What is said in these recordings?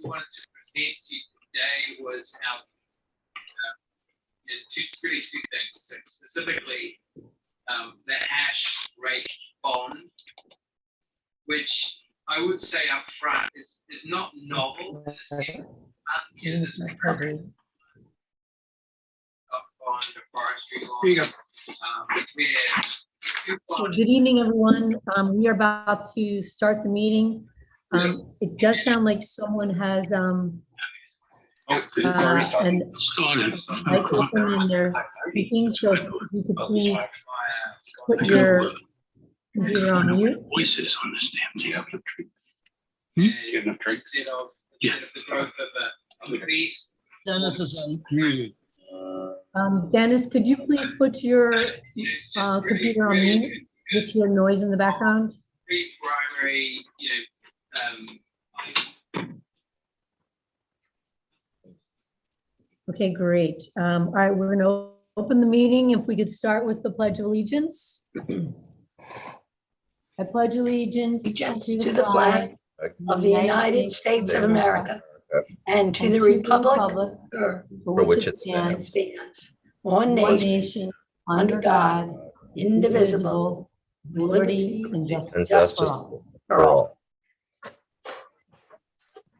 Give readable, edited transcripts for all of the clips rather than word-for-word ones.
wanted to present to you today was our two things. So specifically, the hash rate bond, which I would say up front is not novel in the sense this is bond of forestry law. Here you go. Good evening, everyone. We are about to start the meeting. It does sound like someone has an mic open and they're speaking, so if you could please put your computer on mute. Voices on this damn thing. You have enough drinks? Instead of the growth of the beast. Dennis is unmuted. Dennis, could you please put your computer on mute? Just hear noise in the background. Primary, Okay, great. All right, we're going to open the meeting. If we could start with the Pledge of Allegiance. I pledge allegiance to the flag of the United States of America and to the republic for which it stands, one nation, under God, indivisible, with liberty and justice for all.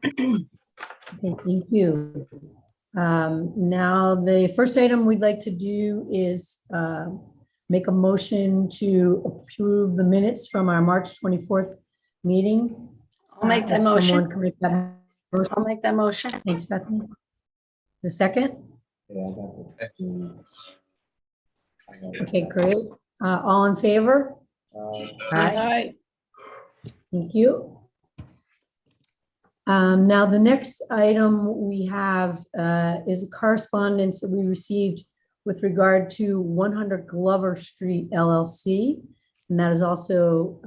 Okay, thank you. Now, the first item we'd like to do is make a motion to approve the minutes from our March 24th meeting. I'll make that motion. Someone can make that motion. I'll make that motion. Thanks, Bethany. The second? Okay, great. All in favor? Aye. Thank you. Now, the next item we have is a correspondence that we received with regard to 100 Glover Street LLC, and that is also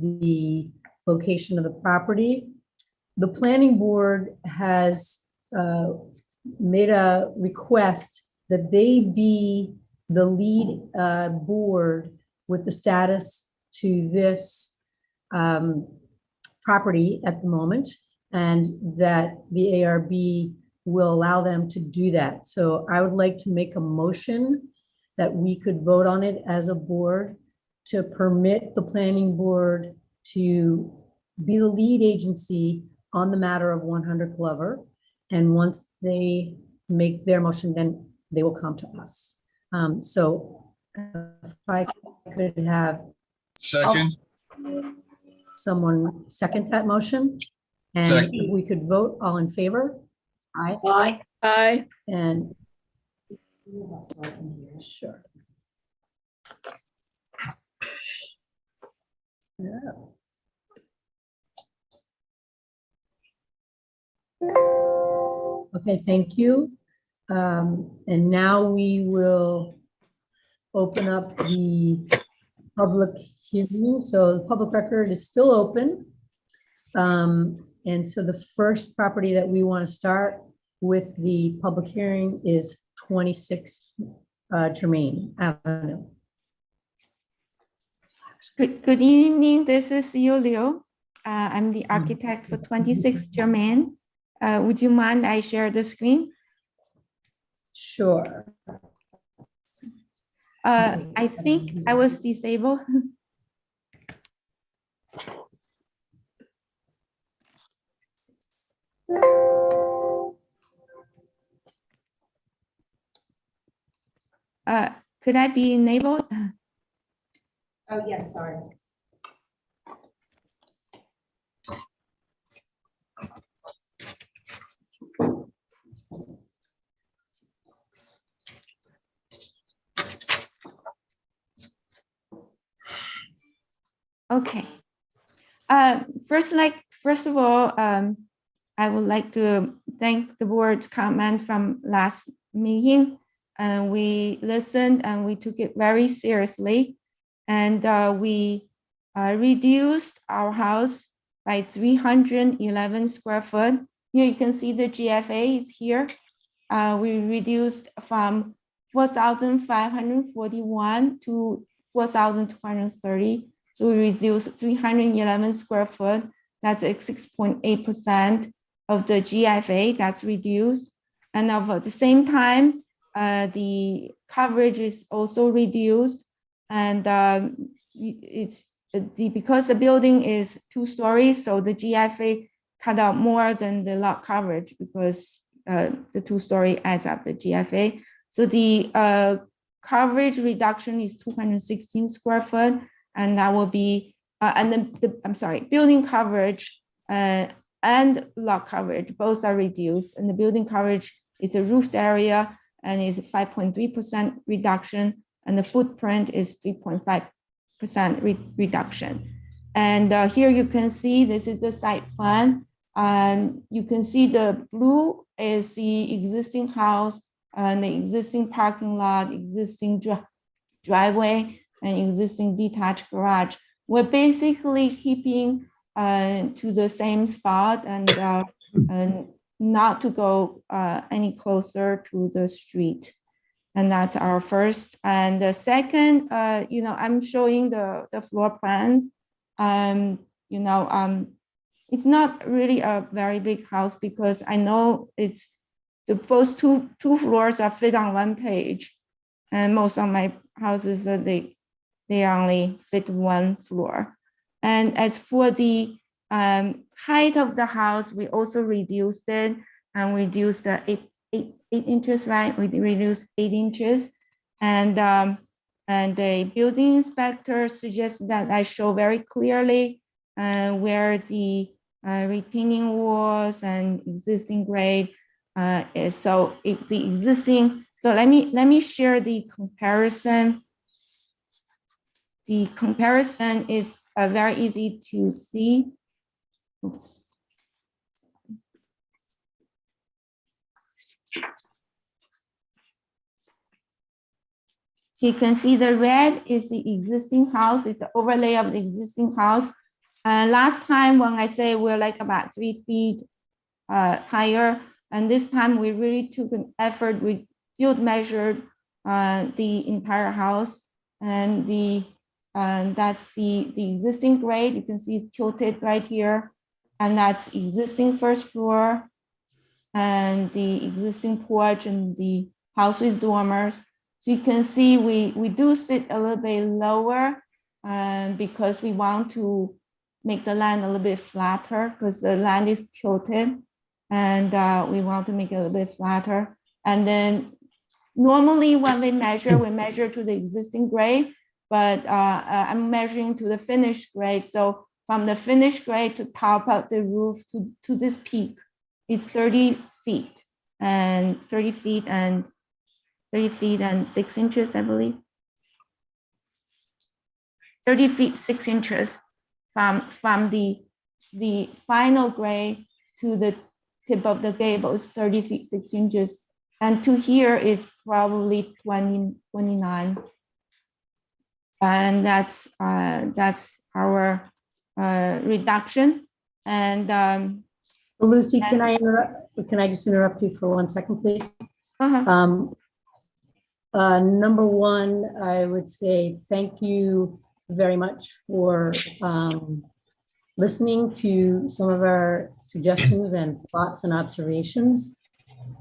the location of the property. The planning board has made a request that they be the lead board with the status to this property at the moment, and that the ARB will allow them to do that. So I would like to make a motion that we could vote on it as a board to permit the planning board to be the lead agency on the matter of 100 Glover. And once they make their motion, then they will come to us. So if I could have Second. someone second that motion, and Second. if we could vote, all in favor? Aye. Aye. Aye. And sure. Yeah. Okay, thank you. And now we will open up the public hearing. So the public record is still open. And so the first property that we want to start with the public hearing is 26 Germain Avenue. Good evening. This is Yulio. I'm the architect for 26 Germain. Would you mind I share the screen? Sure. I think I was disabled. Could I be enabled? Oh, yeah, sorry. Okay. First of all, I would like to thank the board's comment from last meeting. And we listened and we took it very seriously. And we reduced our house by 311 square foot. Here you can see the GFA is here. We reduced from 4,541 to 4,230. So we reduced 311 square foot. That's a 6.8%. of the GFA that's reduced. And at the same time, the coverage is also reduced. And because the building is 2 stories, so the GFA cut out more than the lot coverage because the 2-story adds up the GFA. So the coverage reduction is 216 square foot, and that will be, and building coverage and lot coverage, both are reduced. And the building coverage is the roofed area and is 5.3% reduction, and the footprint is 3.5% reduction. And here you can see, this is the site plan. And you can see the blue is the existing house and the existing parking lot, existing driveway, and existing detached garage. We're basically keeping to the same spot and not to go any closer to the street. And that's our first. And the second, I'm showing the floor plans. It's not really a very big house because I know it's both two floors are fit on one page, and most of my houses they only fit 1 floor. And as for the height of the house, we also reduced it and reduced the 8 inches, right? We reduced 8 inches, and the building inspector suggests that I show very clearly where the retaining walls and existing grade is. So the existing. So let me share the comparison. The comparison is very easy to see. Oops. So you can see the red is the existing house. It's the overlay of the existing house. Last time when I say we're like about 3 feet higher, and this time we really took an effort. We field measured the entire house, and that's the existing grade. You can see it's tilted right here, and that's existing first floor, and the existing porch, and the house with dormers. So you can see we do sit a little bit lower because we want to make the land a little bit flatter because the land is tilted, and we want to make it a little bit flatter. And then normally when we measure to the existing grade, but I'm measuring to the finished grade. So from the finished grade to top of the roof to this peak, it's 30 feet and 30 feet and 6 inches, I believe. 30 feet, 6 inches from the final grade to the tip of the gable is 30 feet, 6 inches. And to here is probably 29. And that's our reduction. And Lucy, can I just interrupt you for 1 second, please? Number one, I would say thank you very much for listening to some of our suggestions and thoughts and observations.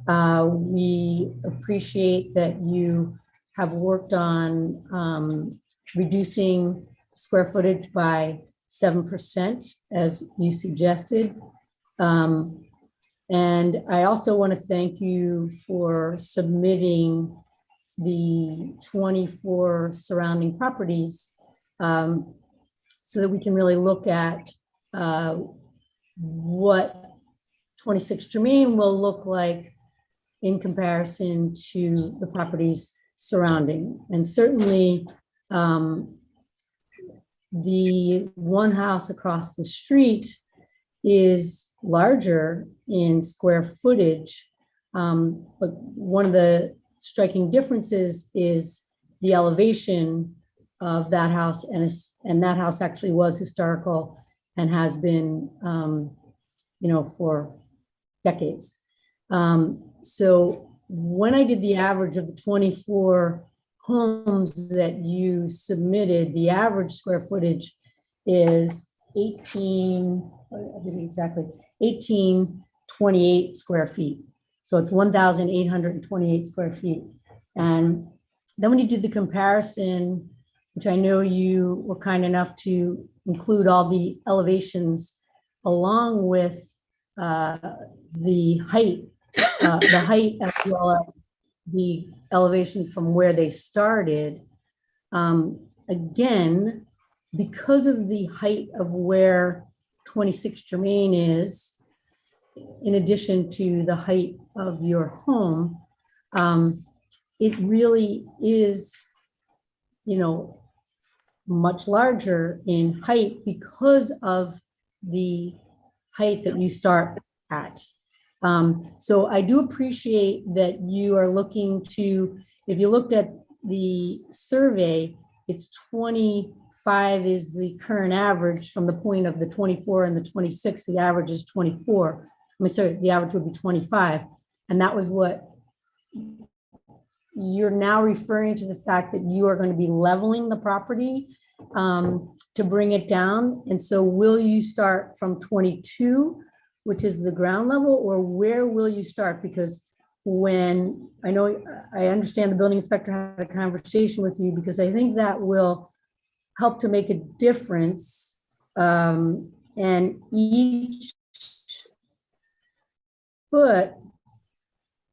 We appreciate that you have worked on reducing square footage by 7%, as you suggested. And I also want to thank you for submitting the 24 surrounding properties so that we can really look at what 26 Germain will look like in comparison to the properties surrounding. And certainly the one house across the street is larger in square footage, but one of the striking differences is the elevation of that house, and that house actually was historical and has been, for decades. So when I did the average of the 24 homes that you submitted, the average square footage is 18, I'll give you exactly, 18 28 square feet. So it's 1,828 square feet. And then when you did the comparison, which I know you were kind enough to include all the elevations along with the height as well as the elevation from where they started. Again, because of the height of where 26 Germain is, in addition to the height of your home, it really is, much larger in height because of the height that you start at. So I do appreciate that you are looking to, if you looked at the survey, it's 25 is the current average from the point of the 24 and the 26, the average is 24. The average would be 25. And that was what you're now referring to, the fact that you are going to be leveling the property to bring it down. And so will you start from 22, which is the ground level, or where will you start? Because when I understand the building inspector had a conversation with you, because I think that will help to make a difference. And each foot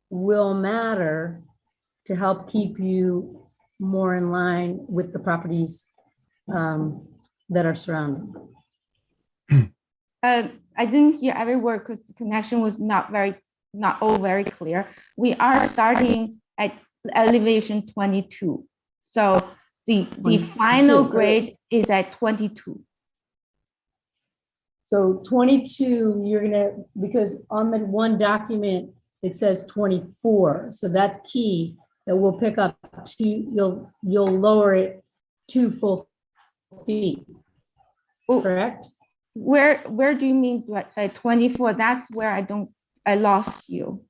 will matter to help keep you more in line with the properties that are surrounding. I didn't hear every word because the connection was not all very clear. We are starting at elevation 22. So the final grade is at 22. So 22, because on the one document, it says 24. So that's key, that we'll pick up you'll lower it 2 full feet, correct? Where do you mean at 24? That's where I lost you.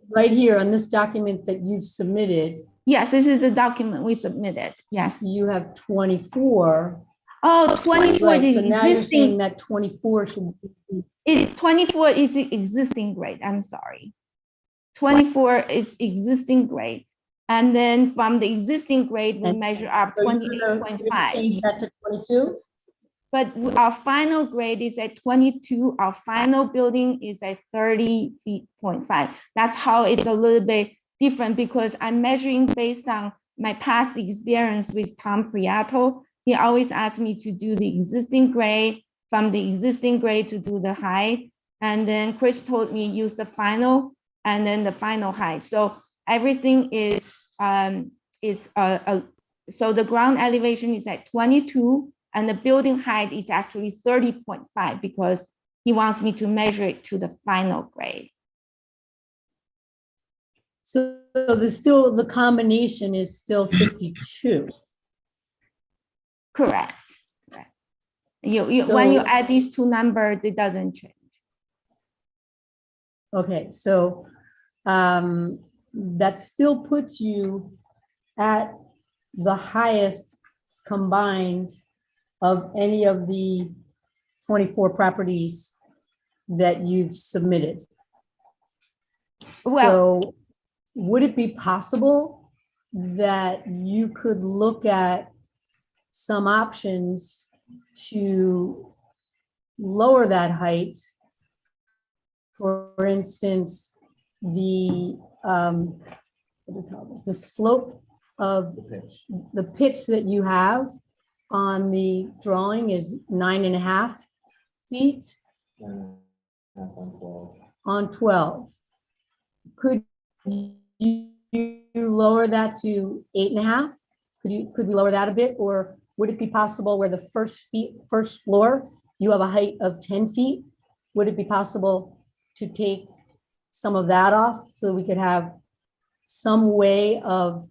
Right here on this document that you've submitted. Yes, this is the document we submitted. Yes. You have 24. Oh, 24 right, is so now you're saying existing. that 24 should be. 24 is the existing grade. I'm sorry. 24 is existing grade. And then from the existing grade, we measure up 28.5. Change that to 22? But our final grade is at 22. Our final building is at 30 feet 0.5. That's how it's a little bit different, because I'm measuring based on my past experience with Tom Priato. He always asked me to do the existing grade, from the existing grade to do the height. And then Chris told me use the final and then the final height. So everything is, so the ground elevation is at 22 and the building height is actually 30.5 because he wants me to measure it to the final grade. So the combination is still 52. Correct. When So- you add these two numbers, it doesn't change. Okay, so that still puts you at the highest combined of any of the 24 properties that you've submitted. Well- So would it be possible that you could look at some options to lower that height? For instance, the what do we call this? The slope of the pitch that you have on the drawing is 9.5 feet on 12. Could you lower that to 8.5? Could we lower that a bit, or would it be possible where the first floor you have a height of 10 feet? Would it be possible to take some of that off so we could have some way of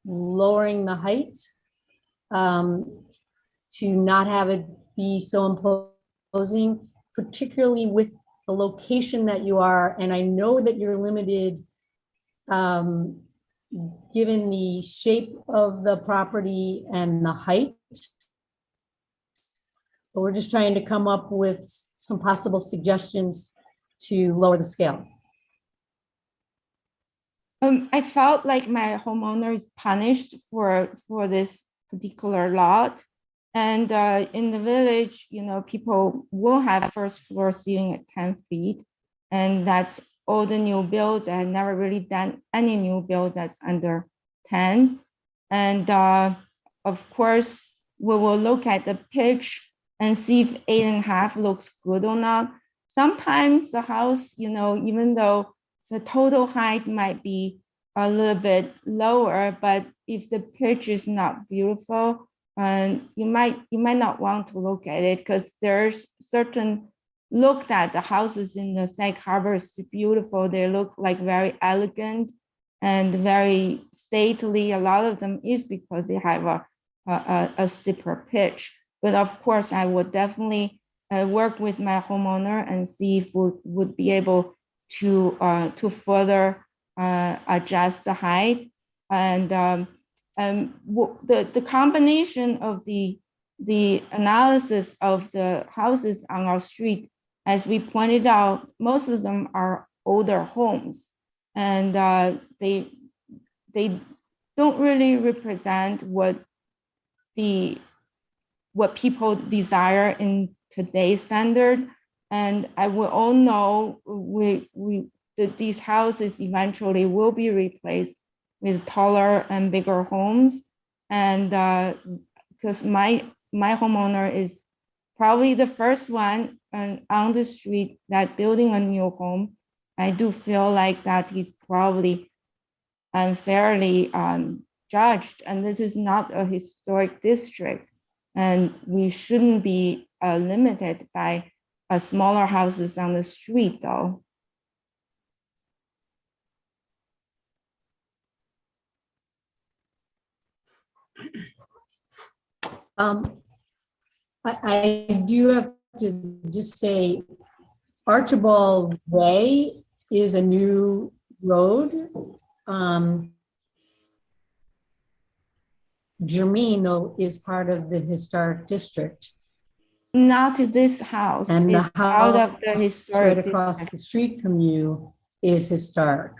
lowering the height to not have it be so imposing, particularly with the location that you are? And I know that you're limited given the shape of the property and the height, but we're just trying to come up with some possible suggestions to lower the scale. I felt like my homeowner is punished for this particular lot. And in the village, you know, people will have first floor ceiling at 10 feet. And that's all the new builds. I had never really done any new build that's under 10. And of course, we will look at the pitch and see if 8.5 looks good or not. Sometimes the house, you know, even though the total height might be a little bit lower, but if the pitch is not beautiful, and you might not want to look at it, because there's certain look that the houses in the Sag Harbor is beautiful. They look like very elegant and very stately. A lot of them is because they have a steeper pitch. But of course, I would definitely work with my homeowner and see if we would be able to further adjust the height. And the combination of the analysis of the houses on our street, as we pointed out, most of them are older homes, and they don't really represent what people desire in today's standard. And I will all know that these houses eventually will be replaced with taller and bigger homes. And because my homeowner is probably the first one on the street that building a new home, I do feel like that he's probably unfairly judged. And this is not a historic district, and we shouldn't be limited by smaller houses on the street, though. I do have to just say, Archibald Way is a new road. Germino is part of the historic district. Not this house. And the It's out of the house historic right across district. the street from you is historic.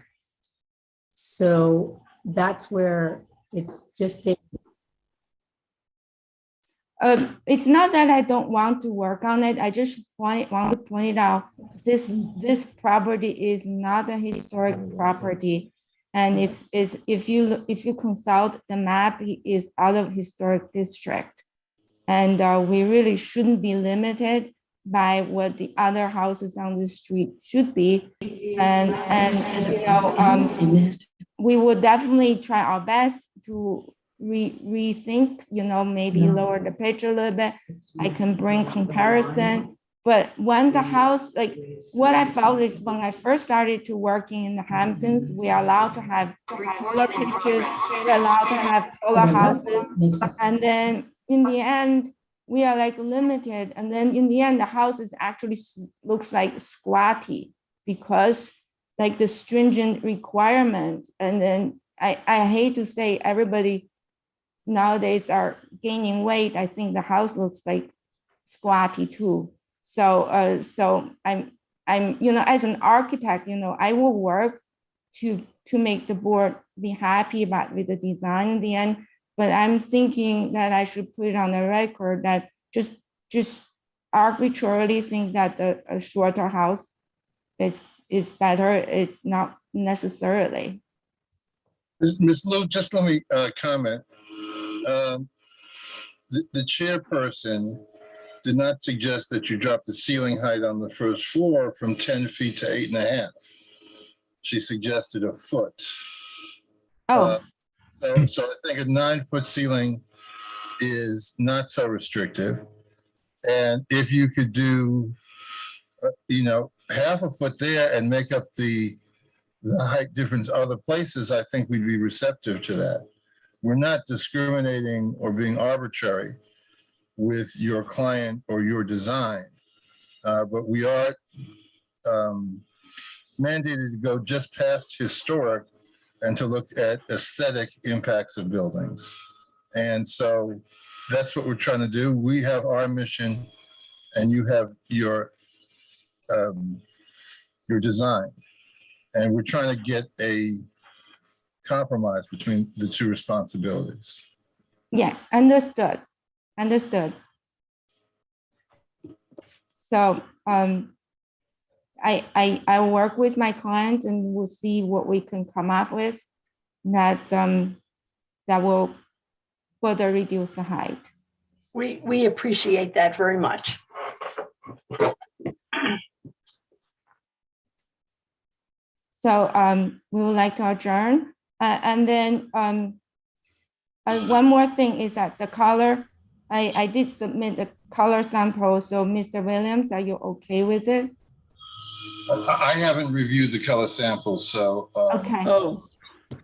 So that's where it's just It's not that I don't want to work on it. I just want to point it out. This property is not a historic property, and it's if you consult the map, it is out of historic district, and we really shouldn't be limited by what the other houses on the street should be, and you know, we would definitely try our best to rethink, you know, maybe lower the pitch a little bit. I can bring comparison. But when the house, like what I felt is when I first started to working in the Hamptons, we are allowed to have taller pitches, we're allowed to have taller houses. And then in the end, we are like limited. And then in the end, the houses actually looks like squatty because like the stringent requirement. And then I hate to say everybody nowadays are gaining weight. I think the house looks like squatty too. So so I'm you know, as an architect, you know, I will work to make the board be happy about with the design in the end. But I'm thinking that I should put it on the record that just arbitrarily think that a shorter house is better. It's not necessarily. Ms. Liu, just let me comment. The chairperson did not suggest that you drop the ceiling height on the first floor from 10 feet to 8.5. She suggested a foot. Oh, So I think a 9-foot ceiling is not so restrictive. And if you could do, you know, half a foot there and make up the height difference other places, I think we'd be receptive to that. We're not discriminating or being arbitrary with your client or your design, but we are mandated to go just past historic and to look at aesthetic impacts of buildings. And so that's what we're trying to do. We have our mission and you have your design. And we're trying to get a compromise between the two responsibilities. Yes, understood, understood. So I work with my clients and we'll see what we can come up with that that will further reduce the height. We appreciate that very much. So we would like to adjourn. And then one more thing is that the color, I did submit the color sample. So Mr. Williams, are you okay with it? I haven't reviewed the color samples, so. Okay. Oh,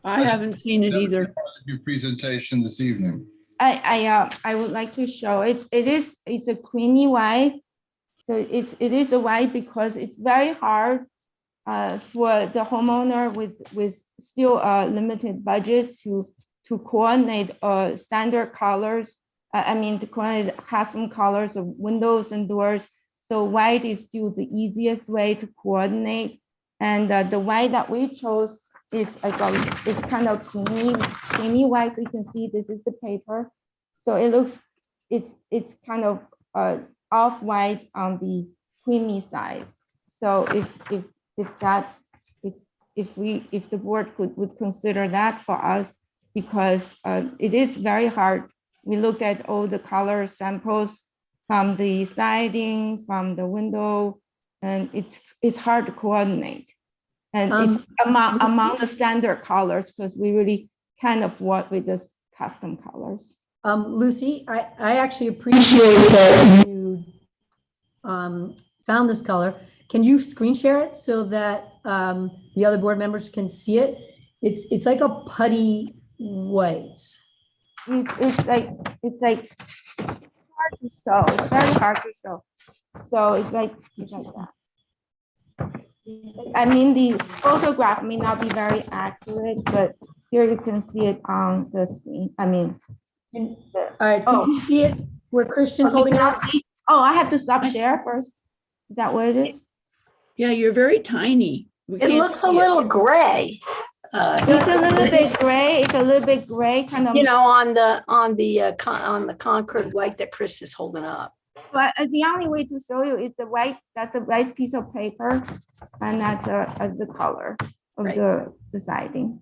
I haven't seen it either. Your presentation this evening. I would like to show it. It's a creamy white. So it is a white because it's very hard for the homeowner with still limited budget to coordinate standard colors. I mean, to coordinate custom colors of windows and doors. So white is still the easiest way to coordinate. And the white that we chose is it's kind of creamy white. So you can see this is the paper. So it looks, it's kind of off-white on the creamy side. So if the board would consider that for us, because it is very hard. We looked at all the color samples from the siding, from the window, and it's hard to coordinate. And it's among the standard colors because we really kind of work with this custom colors. Lucy, I actually appreciate that you found this color. Can you screen share it so that the other board members can see it? It's like a putty white. It's hard to show. It's very hard to show. So it's like that. I mean, the photograph may not be very accurate, but here you can see it on the screen. I mean, All right, can you see it where Christian's holding it up? Oh, I have to stop share first. Is that what it is? Yeah, you're very tiny. We It can't looks a see it. little gray. It's a little bit gray. It's a little bit gray, kind of. You know, on the Concord white that Chris is holding up. But the only way to show you is the white. That's a white piece of paper, and that's the color of Right. the siding.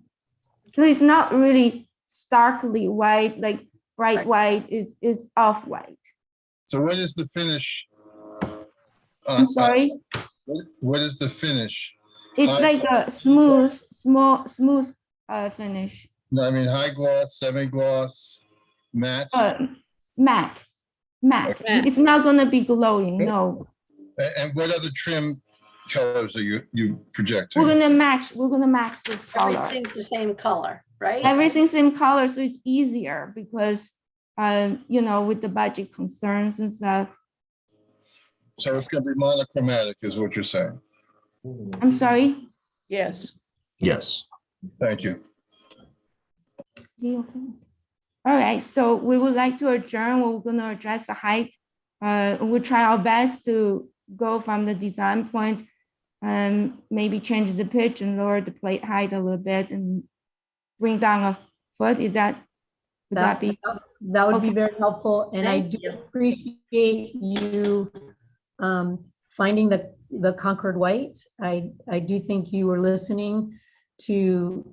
So it's not really starkly white, like bright Right. white. Is off white. So what is the finish? I'm sorry. What is the finish? It's like a smooth finish. No, I mean, high gloss, semi-gloss, matte. Matte. Matte. It's not gonna be glowing. No. And what other trim colors are you projecting? We're gonna match this color. Everything's the same color, right? Everything's same color, so it's easier because you know, with the budget concerns and stuff. So it's gonna be monochromatic is what you're saying. I'm sorry. Yes. Yes. Thank you. Okay. All right, so we would like to adjourn. We're gonna address the height. We'll try our best to go from the design point and maybe change the pitch and lower the plate height a little bit and bring down a foot. Would that be? That would be Okay. very helpful, and I Thank do you. appreciate you finding the Concord white. I do think you were listening to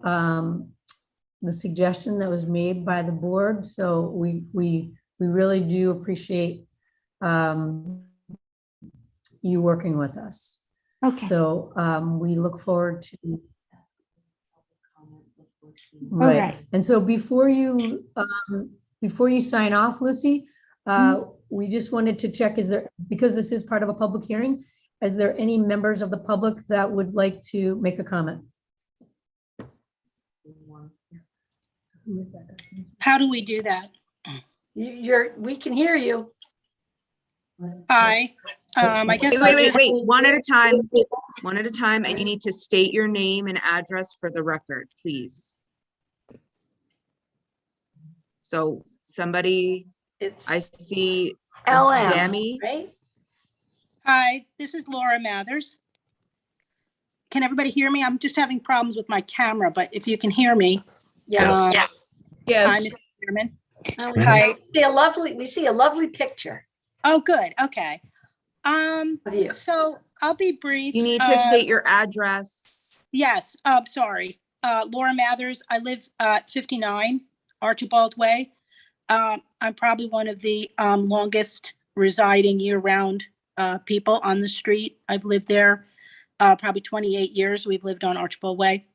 the suggestion that was made by the board, so we really do appreciate you working with us. Okay. So we look forward to. All right. And so before you sign off, Lucy, we just wanted to check, because this is part of a public hearing, is there any members of the public that would like to make a comment? How do we do that? We can hear you. Hi, I guess. Wait, one at a time, and you need to state your name and address for the record, please. So somebody, It's I see LM, Sammy. right? Hi, this is Laura Mathers. Can everybody hear me? I'm just having problems with my camera, but if you can hear me. Yes. Hi, Yes. Mr. Chairman. Oh, Hi. we see a lovely picture Oh, good. Okay. of you. So I'll be brief. You need to state your address. Yes, sorry. Laura Mathers, I live at 59 Archibald Way. I'm probably one of the longest residing year-round people on the street. I've lived there probably 28 years. We've lived on Archibald Way.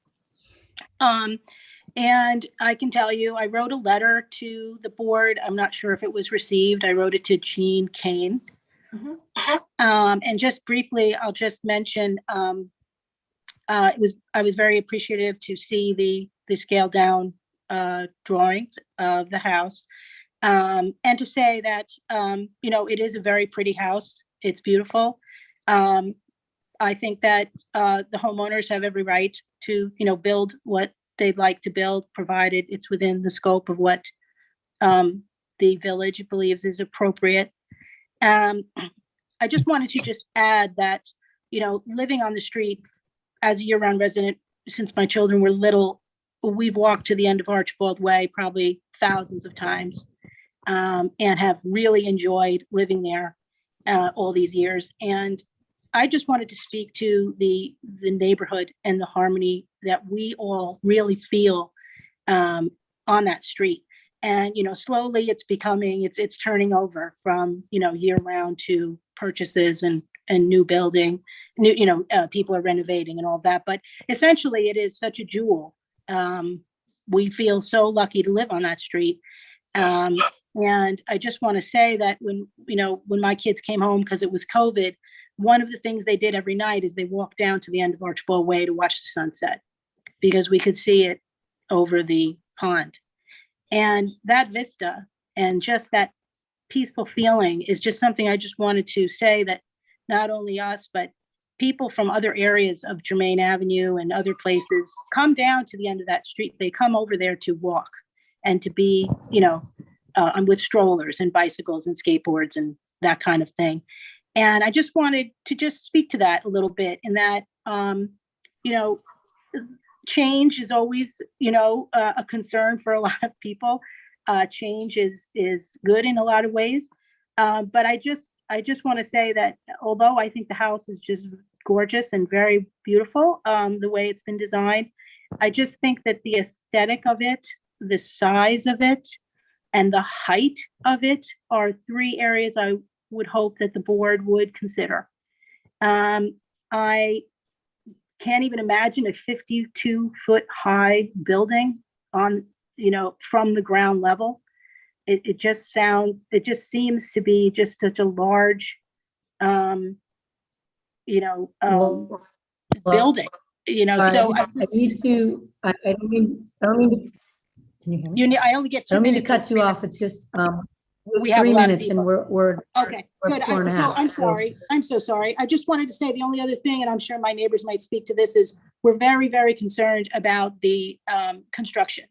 And I can tell you, I wrote a letter to the board. I'm not sure if it was received. I wrote it to Jean Kane. And just briefly, I'll just mention, I was very appreciative to see the scaled down drawings of the house. And to say that, it is a very pretty house. It's beautiful. I think that the homeowners have every right to, build what they'd like to build, provided it's within the scope of what the village believes is appropriate. I just wanted to just add that, living on the street as a year-round resident, since my children were little, we've walked to the end of Archibald Way probably thousands of times, and have really enjoyed living there all these years. And I just wanted to speak to the neighborhood and the harmony that we all really feel on that street. And, slowly it's turning over from, year-round to purchases and new building, people are renovating and all that. But essentially, it is such a jewel. We feel so lucky to live on that street. And I just want to say that when my kids came home, because it was COVID, one of the things they did every night is they walked down to the end of Archibald Way to watch the sunset, because we could see it over the pond. And that vista and just that peaceful feeling is just something I just wanted to say, that not only us, but people from other areas of Germain Avenue and other places come down to the end of that street. They come over there to walk and to be, with strollers and bicycles and skateboards and that kind of thing. And I just wanted to just speak to that a little bit, in that, change is always, a concern for a lot of people. Change is good in a lot of ways. But I just want to say that although I think the house is just gorgeous and very beautiful, the way it's been designed, I just think that the aesthetic of it, the size of it, and the height of it are three areas I would hope that the board would consider. I can't even imagine a 52-foot high building on, from the ground level. It just seems to be just such a large, building, so I need to, I don't mean, can you hear me? I only get I 2 don't mean to minutes. cut you off. It's just, We have a 3 lot of minutes and people. we're Okay, good. 4 and a So half, I'm so- sorry. I'm so sorry. I just wanted to say the only other thing, and I'm sure my neighbors might speak to this, is we're very, very concerned about the construction.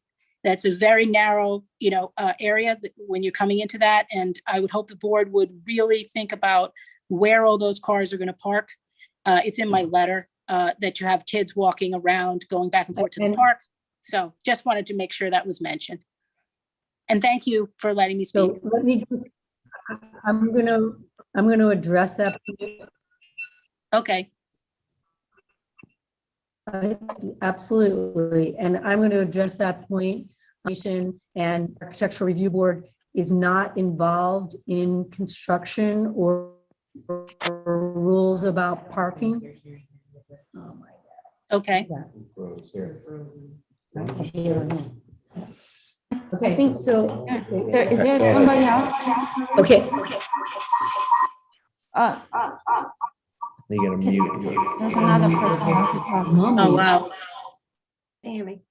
That's a very narrow, area when you're coming into that. And I would hope the board would really think about where all those cars are going to park. It's in my letter that you have kids walking around, going back and forth to the And- park. So just wanted to make sure that was mentioned. And thank you for letting me speak. So let me just, I'm gonna address that. Okay. Absolutely. And I'm going to address that point. And Architectural Review Board is not involved in construction or rules about parking. Oh my Okay. God. I Okay, think so, Is there somebody else? okay, You gotta mute. There's another person who wants to talk. Oh, wow. Tammy.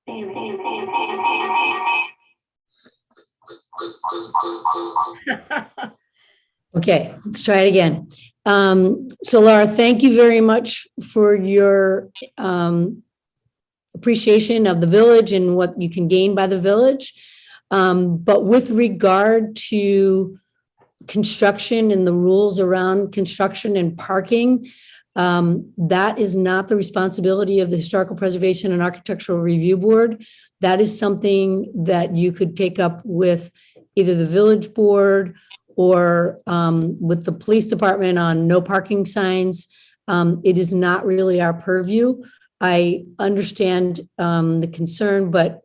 okay, let's try it again. So Laura, thank you very much for your appreciation of the village and what you can gain by the village. But with regard to construction and the rules around construction and parking, that is not the responsibility of the Historical Preservation and Architectural Review Board. That is something that you could take up with either the village board or with the police department on no parking signs. It is not really our purview. I understand the concern, but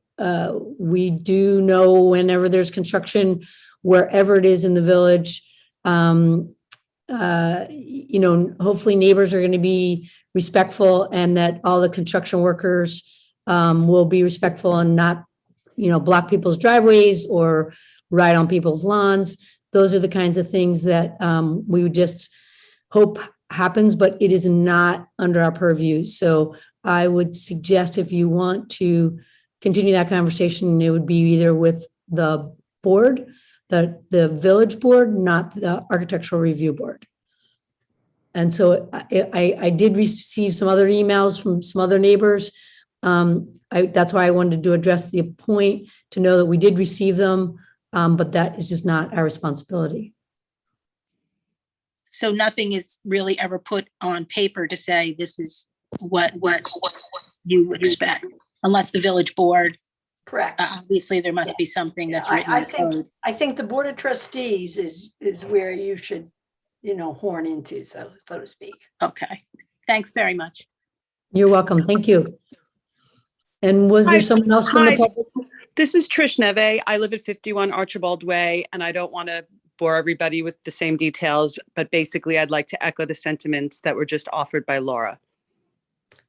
we do know whenever there's construction, wherever it is in the village, hopefully neighbors are going to be respectful, and that all the construction workers will be respectful and not, block people's driveways or ride on people's lawns. Those are the kinds of things that we would just hope happens, but it is not under our purview. So I would suggest, if you want to continue that conversation, it would be either with the board, the village board, not the architectural review board. And so I did receive some other emails from some other neighbors. That's why I wanted to address the point, to know that we did receive them, but that is just not our responsibility. So nothing is really ever put on paper to say this is what you expect, unless the village board. Correct. Obviously, there must be something that's written in code. I think the Board of Trustees is where you should, horn into, so to speak. Okay, thanks very much. You're welcome. Thank you. And was there someone else from the public? This is Trish Neve. I live at 51 Archibald Way, and I don't want to bore everybody with the same details, but basically I'd like to echo the sentiments that were just offered by Laura.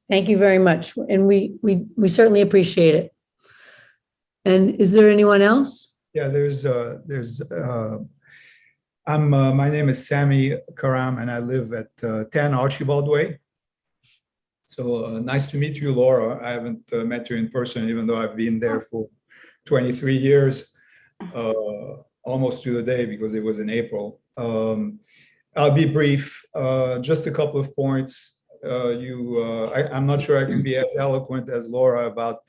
Thank you very much. And we certainly appreciate it. And is there anyone else? Yeah, my name is Sami Karam, and I live at 10 Archibald Way. So nice to meet you, Laura. I haven't met you in person, even though I've been there for 23 years, almost to the day, because it was in April. I'll be brief. Just a couple of points. I'm not sure I can be as eloquent as Laura about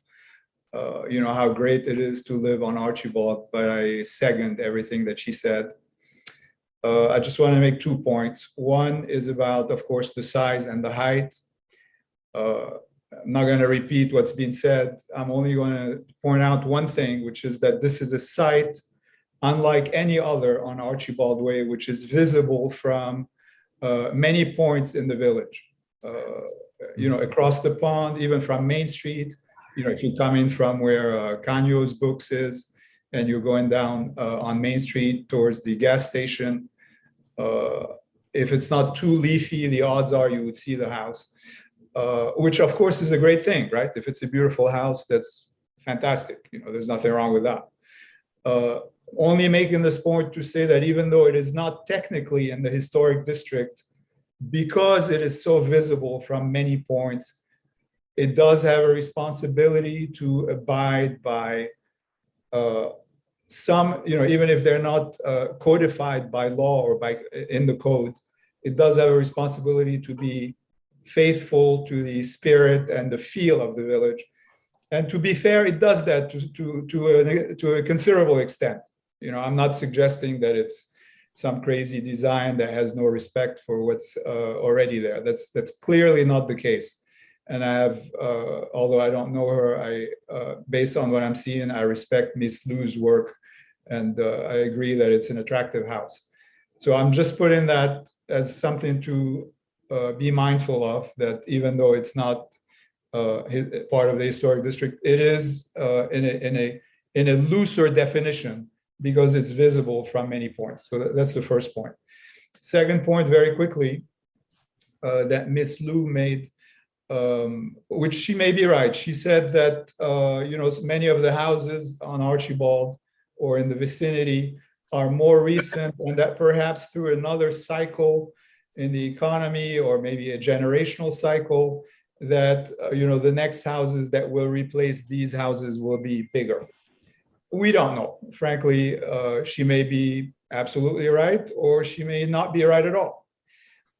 how great it is to live on Archibald, but I second everything that she said. I just want to make 2 points. One is about, of course, the size and the height. I'm not going to repeat what's been said. I'm only going to point out one thing, which is that this is a site unlike any other on Archibald Way, which is visible from many points in the village. Across the pond, even from Main Street. If you come in from where Canyo's Books is, and you're going down on Main Street towards the gas station, if it's not too leafy, the odds are you would see the house, which of course is a great thing, right? If it's a beautiful house, that's fantastic. There's nothing wrong with that. Only making this point to say that even though it is not technically in the historic district, because it is so visible from many points, it does have a responsibility to abide by some, even if they're not codified by law or in the code, it does have a responsibility to be faithful to the spirit and the feel of the village. And to be fair, it does that to a considerable extent. I'm not suggesting that it's some crazy design that has no respect for what's already there. That's clearly not the case. And I have, although I don't know her, based on what I'm seeing, I respect Miss Lou's work, and I agree that it's an attractive house. So I'm just putting that as something to be mindful of, that even though it's not part of the historic district, it is in a looser definition because it's visible from many points. So that's the first point. Second point, very quickly, that Miss Lou made, which she may be right. She said that many of the houses on Archibald or in the vicinity are more recent, and that perhaps through another cycle in the economy, or maybe a generational cycle, that the next houses that will replace these houses will be bigger. We don't know. Frankly, she may be absolutely right, or she may not be right at all.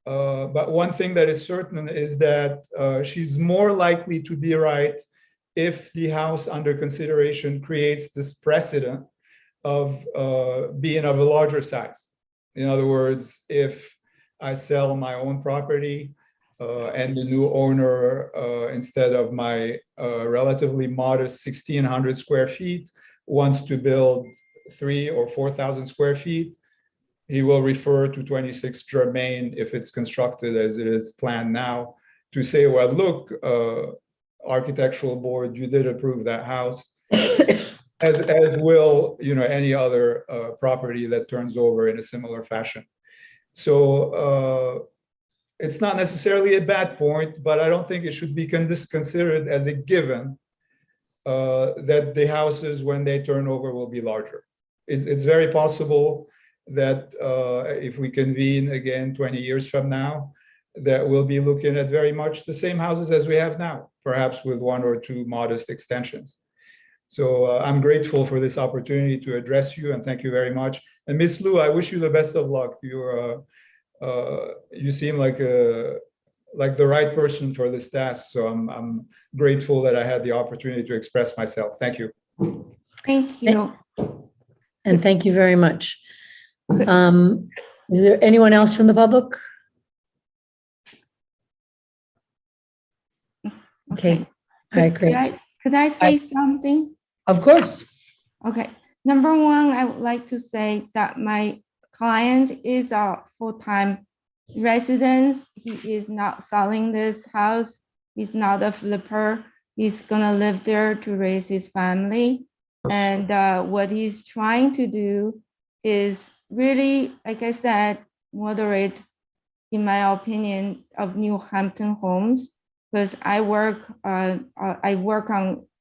But one thing that is certain is that she's more likely to be right if the house under consideration creates this precedent of being of a larger size. In other words, if I sell my own property and the new owner, instead of my relatively modest 1,600 square feet, wants to build 3,000 or 4,000 square feet, he will refer to 26 Germain if it's constructed as it is planned now to say, well, look, architectural board, you did approve that house. As will, any other property that turns over in a similar fashion. So it's not necessarily a bad point, but I don't think it should be considered as a given that the houses, when they turn over, will be larger. It's very possible that if we convene again 20 years from now, that we'll be looking at very much the same houses as we have now, perhaps with 1 or 2 modest extensions. So I'm grateful for this opportunity to address you, and thank you very much. And Ms. Liu, I wish you the best of luck. You seem like the right person for this task. So I'm grateful that I had the opportunity to express myself. Thank you. Thank you. And thank you very much. Is there anyone else from the public? Okay. All right, great. Could I say something? Of course. Okay. Number one, I would like to say that my client is a full-time resident. He is not selling this house. He's not a flipper. He's gonna live there to raise his family. And what he's trying to do is really, like I said, moderate, in my opinion, of New Hampton homes, because I work on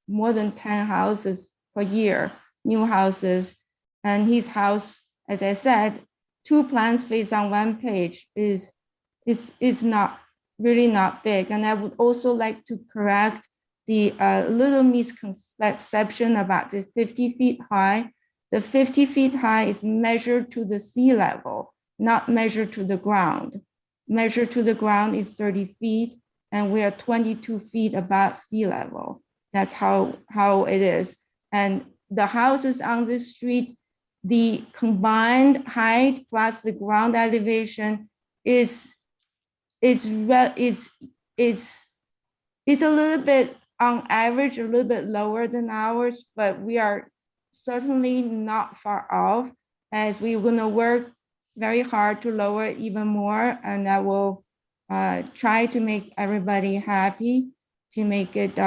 more than 10 houses per year, new houses. And his house, as I said, 2 plans faced on 1 page is not really not big. And I would also like to correct the little misconception about the 50 feet high. The 50 feet high is measured to the sea level, not measured to the ground. Measured to the ground is 30 feet, and we are 22 feet above sea level. That's how it is. And the houses on this street, the combined height plus the ground elevation is a little bit, on average, a little bit lower than ours, but we are certainly not far off, as we're gonna work very hard to lower it even more, and I will try to make everybody happy to make it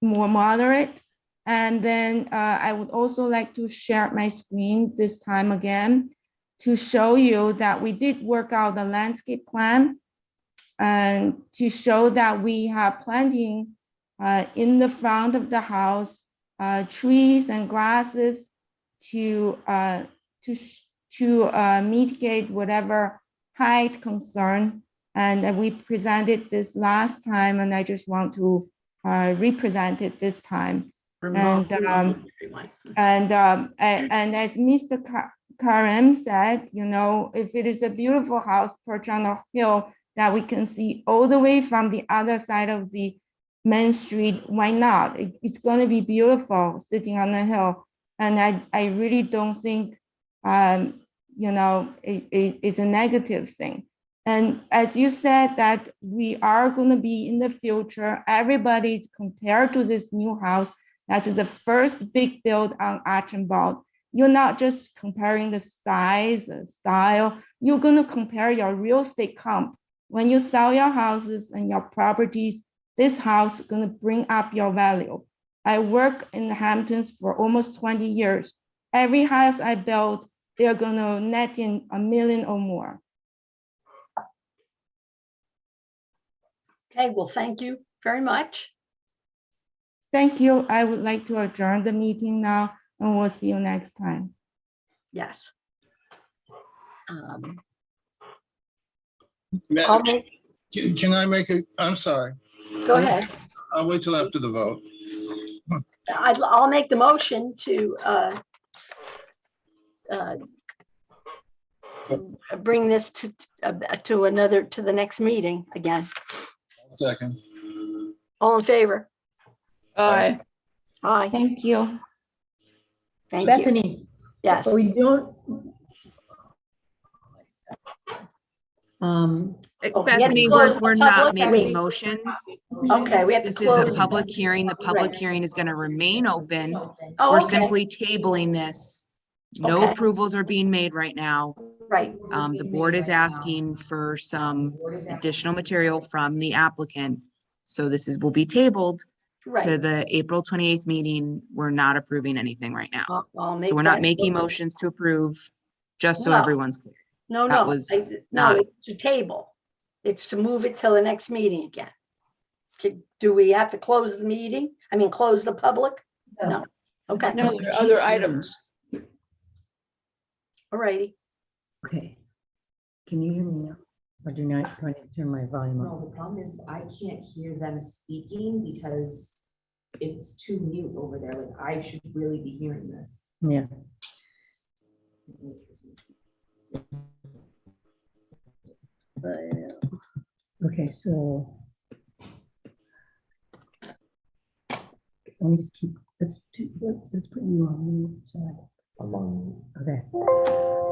more moderate. And then I would also like to share my screen this time again to show you that we did work out the landscape plan and to show that we have planting in the front of the house, trees and grasses to mitigate whatever height concern. And we presented this last time, and I just want to represent it this time. And as Mr. Karim said, if it is a beautiful house perched on a hill that we can see all the way from the other side of the main street, why not? It's going to be beautiful sitting on a hill. And I really don't think, it's a negative thing. And as you said, that we are going to be in the future, everybody's compared to this new house. That is the first big build on Archibald. You're not just comparing the size and style, you're going to compare your real estate comp. When you sell your houses and your properties, this house is going to bring up your value. I work in the Hamptons for almost 20 years. Every house I build, they're going to net in $1 million or more. Okay, well, thank you very much. Thank you. I would like to adjourn the meeting now, and we'll see you next time. Yes. Can I make I'm sorry. Go ahead. I'll wait till after the vote. I'll make the motion to bring this to the next meeting again. Second. All in favor? Aye. Aye. Thank you. Thank you. Bethany. Yes. We don't, Oh, we have to Bethany, close the we're not public? making Wait. motions. Okay, we have to This is a close. public hearing. The public Right. hearing is going to remain open. Oh, We're okay. simply tabling this. No Okay. approvals are being made right now. Right, The board is asking for some additional material from the applicant. So will be tabled to right. the April 28th meeting. We're not approving anything right now. I'll make So we're not that- making motions to approve, just so No. everyone's clear. No, that no, was no, not- it's to table. It's to move it till the next meeting again. Do we have to close the meeting? I mean, close the public? No. Okay, No, there are other items. all righty. Okay. Can you hear me now? Or do I need to turn my volume No, up? the problem is I can't hear them speaking because it's too mute over there. Like I should really be hearing this. Yeah. Okay, so. Let me just keep, let's put you on mute. Okay.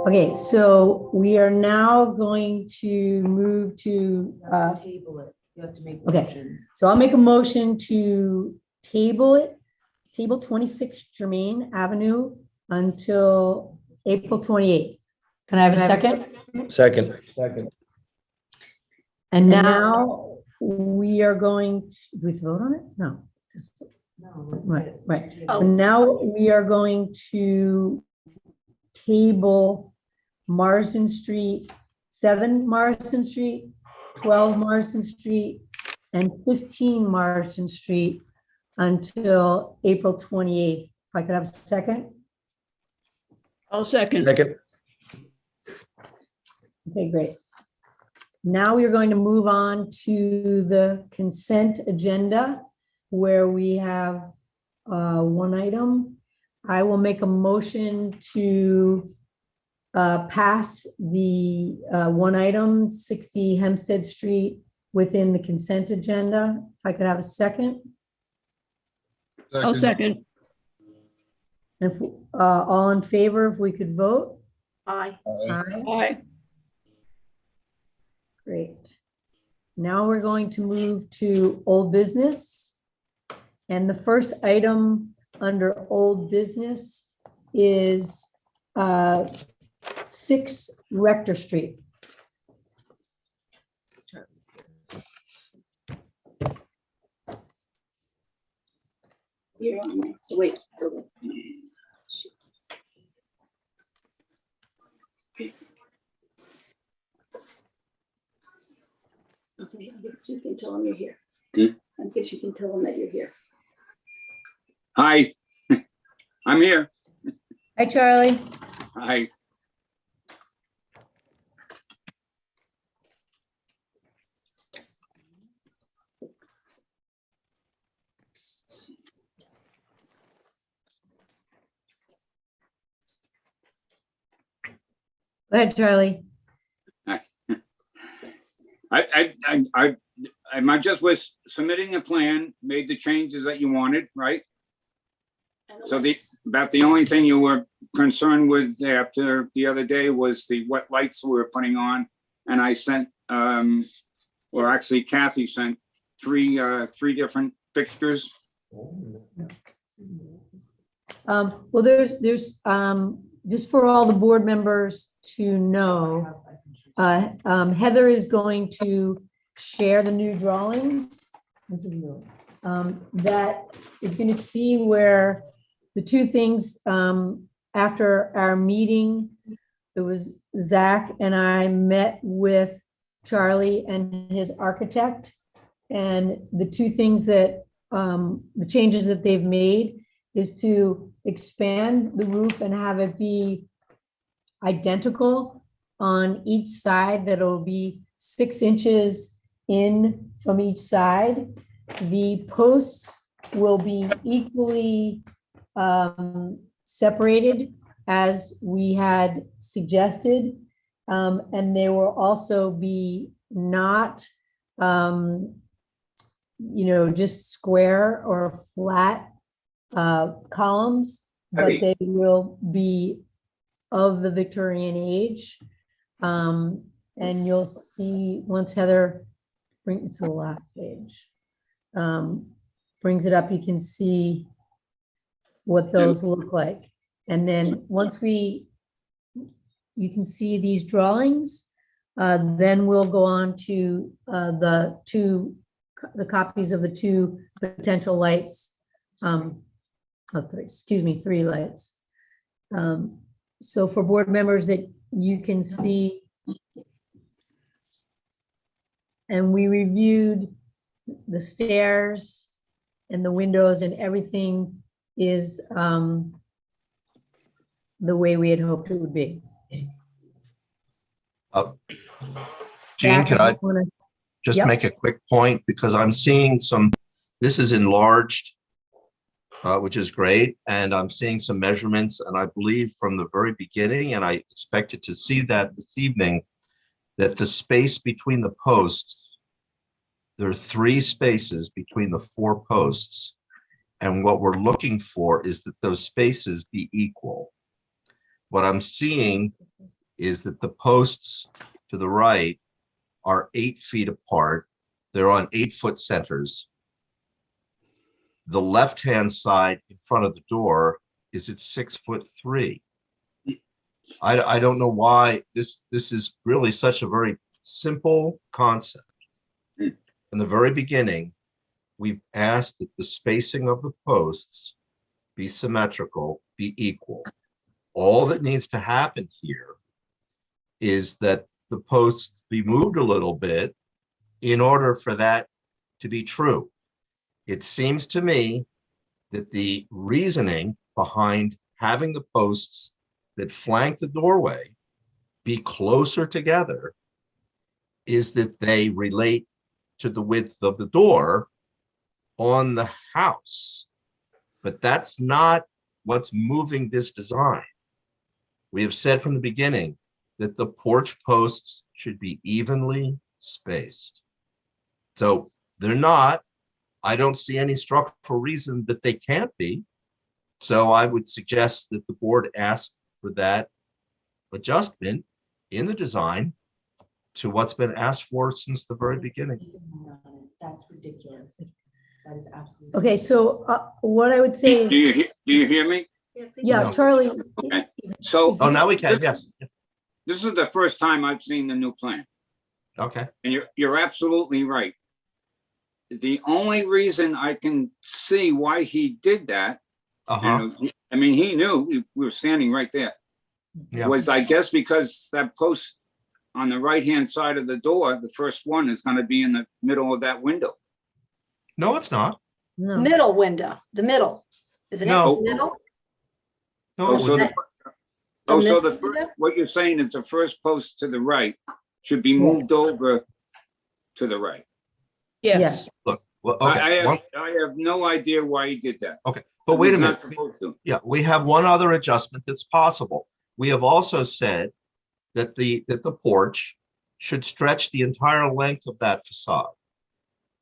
Okay, so we are now going to move to, You have to table it. You have to make okay. motions. so I'll make a motion to table it, table 26 Germain Avenue until April 28th. Can I have a second? Second. And now we are going, do we have to vote on it? No. No, that's Right, it. right. Oh. So now we are going to table Marsden Street, 7 Marsden Street, 12 Marsden Street, and 15 Marsden Street until April 28th. If I could have a second? I'll second. Second. Okay, great. Now we are going to move on to the consent agenda where we have one item. I will make a motion to pass the one item, 60 Hempstead Street, within the consent agenda. If I could have a second. I'll second. And if, all in favor, if we could vote? Aye. Aye. Aye. Great. Now we're going to move to old business. And the first item under old business is 6 Rector Street. You're on there. So wait. hold on. Okay, I guess you can tell them you're here. I guess you can tell them that you're here. Hi, I'm here. Hi, Charlie. Hi. Go ahead, Charlie. I just was submitting a plan, made the changes that you wanted, right? So about the only thing you were concerned with after the other day was the what lights we were putting on. And I sent, or actually Kathy sent three different fixtures. Well, there's just for all the board members to know, Heather is going to share the new drawings. This is new. That is going to see where the two things, after our meeting, it was Zach and I met with Charlie and his architect. And the two things that, the changes that they've made is to expand the roof and have it be identical on each side, that it'll be 6 inches in from each side. The posts will be equally separated as we had suggested. And they will also be not, just square or flat columns, but they will be of the Victorian age. And you'll see, once Heather brings it to the last page, brings it up, you can see what those look like. And then once you can see these drawings, then we'll go on to the copies of the two potential lights. Three lights. So for board members that you can see, and we reviewed the stairs and the windows, and everything is the way we had hoped it would be. Jean, Jack, can I wanna- just Yep. make a quick point? Because I'm seeing this is enlarged, which is great. And I'm seeing some measurements, and I believe from the very beginning, and I expected to see that this evening, that the space between the posts, there are 3 spaces between the 4 posts. And what we're looking for is that those spaces be equal. What I'm seeing is that the posts to the right are 8 feet apart. They're on 8-foot centers. The left-hand side in front of the door is at 6'3". I don't know why this is really such a very simple concept. In the very beginning, we asked that the spacing of the posts be symmetrical, be equal. All that needs to happen here is that the posts be moved a little bit in order for that to be true. It seems to me that the reasoning behind having the posts that flank the doorway be closer together is that they relate to the width of the door on the house. But that's not what's moving this design. We have said from the beginning that the porch posts should be evenly spaced. So they're not. I don't see any structural reason that they can't be. So I would suggest that the board ask for that adjustment in the design to what's been asked for since the very beginning. That's ridiculous. That is absolutely. Okay, so what I would say Do is, you hear me? yeah, No. Charlie. Okay. So Oh, now we can, yes. this is the first time I've seen the new plan. Okay. And you're absolutely right. The only reason I can see why he did that, I mean, he knew we were standing right there, Yeah. was I guess because that post on the right-hand side of the door, the first one is going to be in the middle of that window. No, it's not. No. Middle window, the middle, isn't it? No. Middle? No, Oh, it so wouldn't. what you're saying is the first post to the right should be moved over to the right. Yes. Look, well, okay. I have no idea why he did that. Okay, but wait a He's not minute. supposed to. Yeah, we have one other adjustment that's possible. We have also said that the porch should stretch the entire length of that facade.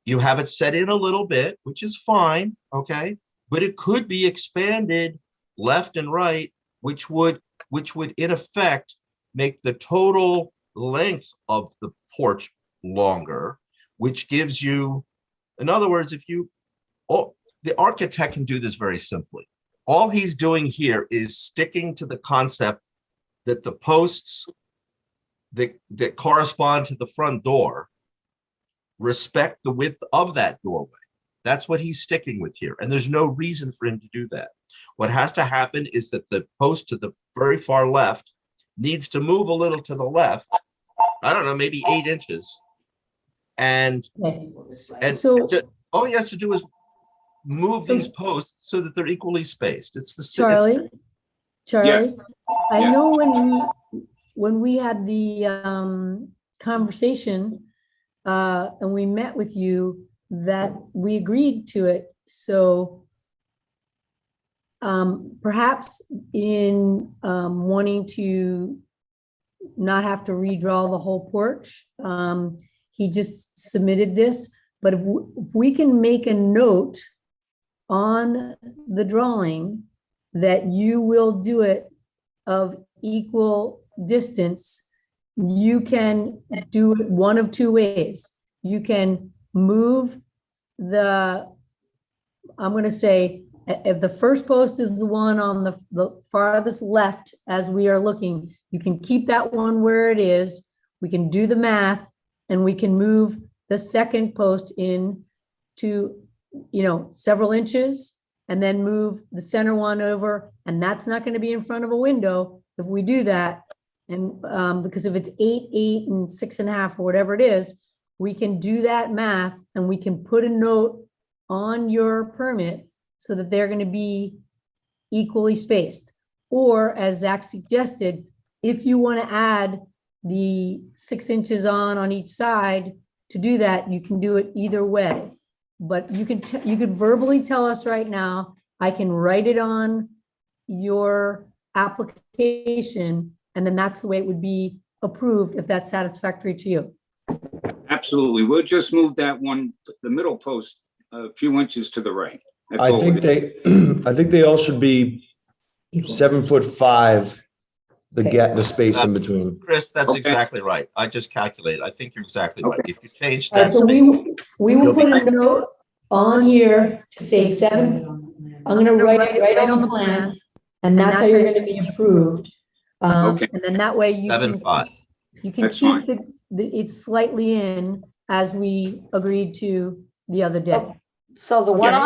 You have it set in a little bit, which is fine, okay? But it could be expanded left and right, which would in effect make the total length of the porch longer, which gives you, in other words, the architect can do this very simply. All he's doing here is sticking to the concept that the posts that correspond to the front door respect the width of that doorway. That's what he's sticking with here. And there's no reason for him to do that. What has to happen is that the post to the very far left needs to move a little to the left. I don't know, maybe 8 inches. And So all he has to do is move these posts so that they're equally spaced. It's the Charlie, Yes. I Yes. know when we had the conversation and we met with you, that we agreed to it. So perhaps in wanting to not have to redraw the whole porch, he just submitted this. But if we can make a note on the drawing that you will do it of equal distance, you can do it one of two ways. You can move I'm going to say, if the first post is the one on the farthest left as we are looking, you can keep that one where it is. We can do the math and we can move the second post in to, several inches and then move the center one over. And that's not going to be in front of a window if we do that. And because if it's 8, 8 and 6.5 or whatever it is, we can do that math and we can put a note on your permit so that they're going to be equally spaced. Or as Zach suggested, if you want to add the 6 inches on each side to do that, you can do it either way. But you could verbally tell us right now, I can write it on your application, and then that's the way it would be approved if that's satisfactory to you. Absolutely. We'll just move that one, the middle post, a few inches to the right. That's I all think it is. I think they all should be 7'5", the space in between. Chris, that's Okay. exactly right. I just calculated. I think you're exactly right. Okay. If you change All right, that so space, we will You'll be- put a note on here to say 7. I'm gonna write it right on the plan, and that's how you're gonna be approved. Okay. And then that way you can, 7'5". you can That's keep it's slightly in as we agreed to the other day. So the one Okay.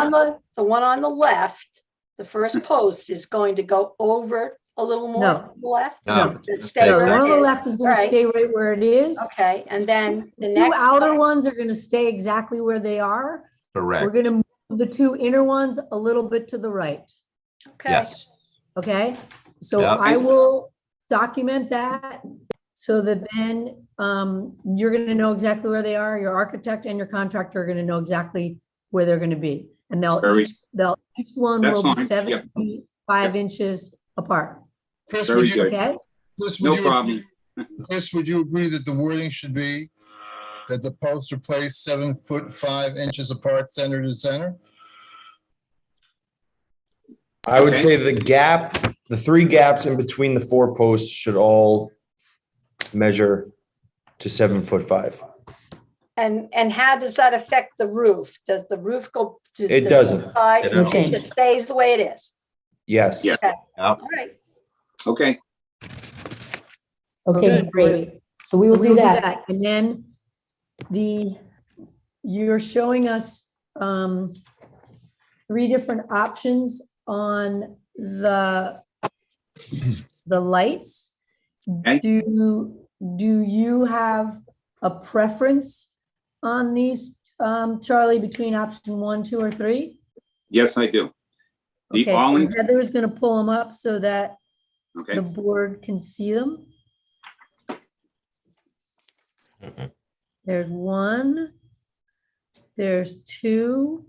on the left, the first post is going to go over a little more No. to the left? No, To it's stay No, the where one on it the is. left is gonna Right. stay right where it is. Okay, and then the The two next. outer one- ones are gonna stay exactly where they are. We're Correct. gonna move the two inner ones a little bit to the right. Okay. Yes. Okay, so Yep. I will document that so that then you're gonna know exactly where they are. Your architect and your contractor are gonna know exactly where they're gonna be. And Very- each one That's will be fine. 7 Yep. feet, 5 inches apart. Chris, Very would you, good. Okay, Chris, No would you, problem. Chris, would you agree that the wording should be that the posts are placed 7'5" apart, center to center? I would Okay. say the 3 gaps in between the 4 posts should all measure to 7'5". And how does that affect the roof? Does the roof go? to It the doesn't. side? It don't. It stays the way it is. Yes. Yeah. Yep. All right. Okay. okay, great. So we will do that. And then you're showing us 3 different options on the lights. Okay. Do you have a preference on these, Charlie, between option 1, 2, or 3? Yes, I do. The Okay, so all in, Heather is gonna pull them up so that okay, the board can see them. Mhm. There's 1, there's 2,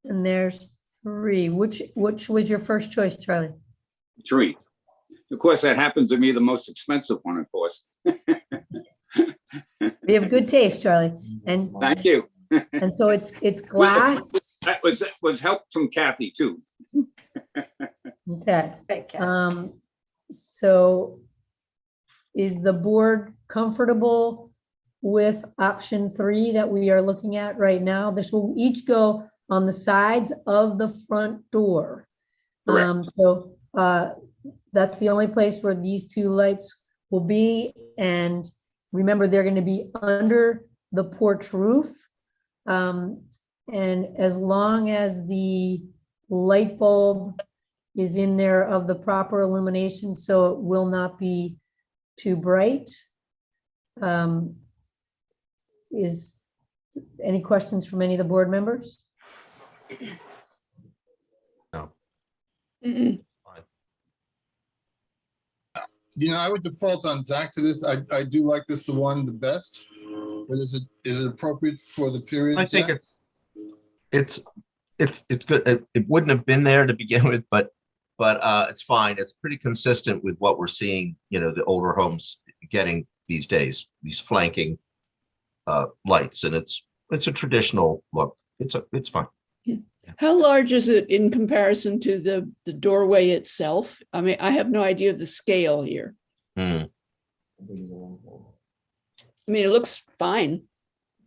and there's 3. Which was your first choice, Charlie? 3. Of course, that happens to be the most expensive one, of course. We have good taste, Charlie, and Thank you. so it's glass. That was help from Kathy too. Okay. Okay. So is the board comfortable with option 3 that we are looking at right now? This will each go on the sides of the front door. Correct. So that's the only place where these 2 lights will be. And remember, they're going to be under the porch roof. And as long as the light bulb is in there of the proper illumination, so it will not be too bright. Is any questions from any of the board members? No. I would default on Zach to this. I do like this, the one the best. But is it appropriate for the period? I think Zach? it's good. It wouldn't have been there to begin with, but it's fine. It's pretty consistent with what we're seeing, the older homes getting these days, these flanking lights, and it's a traditional look. It's fine. How large is it in comparison to the doorway itself? I mean, I have no idea of the scale here. Hmm. I mean, it looks fine.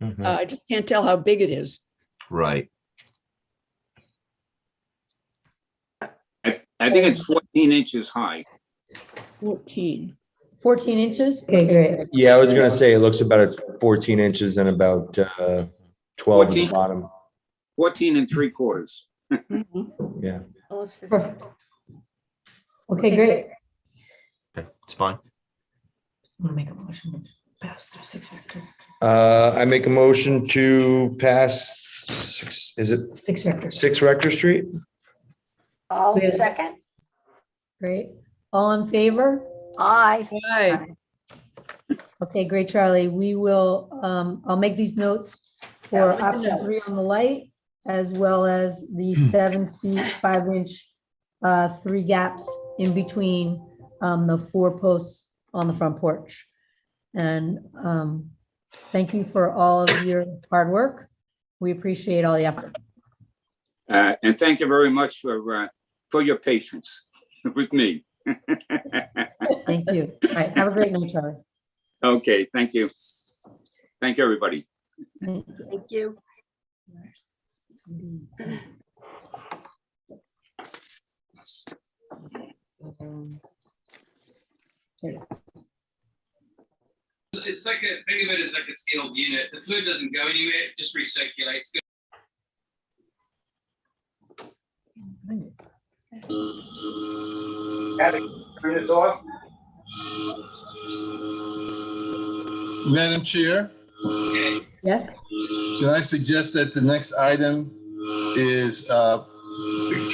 Mhm. I just can't tell how big it is. Right. I think it's 14 inches high. 14. 14 inches? Okay, great. Yeah, I was gonna say it looks about it's 14 inches and about 12 at the 14. bottom. 14 and 3/4. Yeah. Perfect. Okay, great. Okay, it's fine. Want to make a motion to pass through 6 Rector? I make a motion to pass, is it 6 Rector. 6 Rector Street? I'll Yes. second. Great. All in favor? Aye. Aye. Okay, great, Charlie. We will, I'll make these notes for Yeah, make the option 3 notes. on the light, as well as the 7 feet, 5 inch, 3 gaps in between, the 4 posts on the front porch. And, thank you for all of your hard work. We appreciate all the effort. And thank you very much for your patience with me. Thank you. All right, have a great night, Charlie. Okay, thank you. Thank you, everybody. Thank you. It's like think of it as like a sealed unit. The fluid doesn't go anywhere, it just recirculates. Turn this off. Madam Chair, Yes? can I suggest that the next item is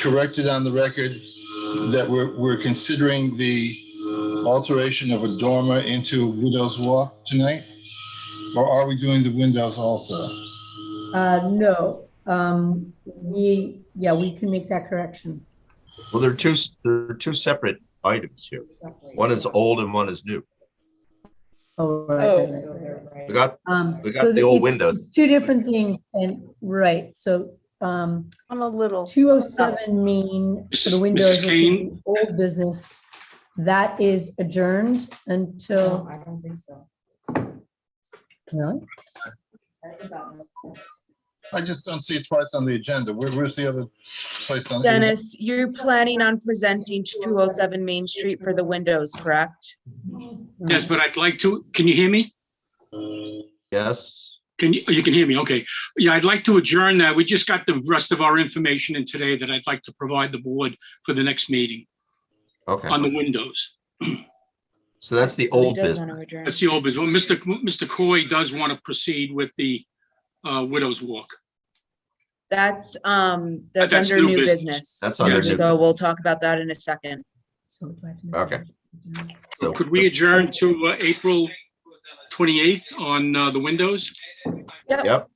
corrected on the record that we're considering the alteration of a dormer into Widow's Walk tonight? Or are we doing the windows also? No, we can make that correction. Well, there are two separate items here. One is old and one is new. Oh, right. We got So the old it's windows. Two different things, and, right, so, I'm a little. 207 Main for the windows, which is Kane? the old business, that is adjourned until, I don't think so. really? I just don't see it twice on the agenda. Where's the other place on? the Dennis, you're planning on presenting 207 Main Street for the windows, correct? Yes, but I'd like to, can you hear me? Yes. You can hear me, okay. Yeah, I'd like to adjourn that. We just got the rest of our information in today that I'd like to provide the board for the next meeting Okay. on the windows. So that's the So he old does business. wanna adjourn. That's the old business. Well, Mr. Coy does want to proceed with the Widow's Walk. That's That's under new new business. business. That's under new So we'll talk about that in a second. So do I have to make- Okay. So Could we adjourn to April 28th on the windows? Yep.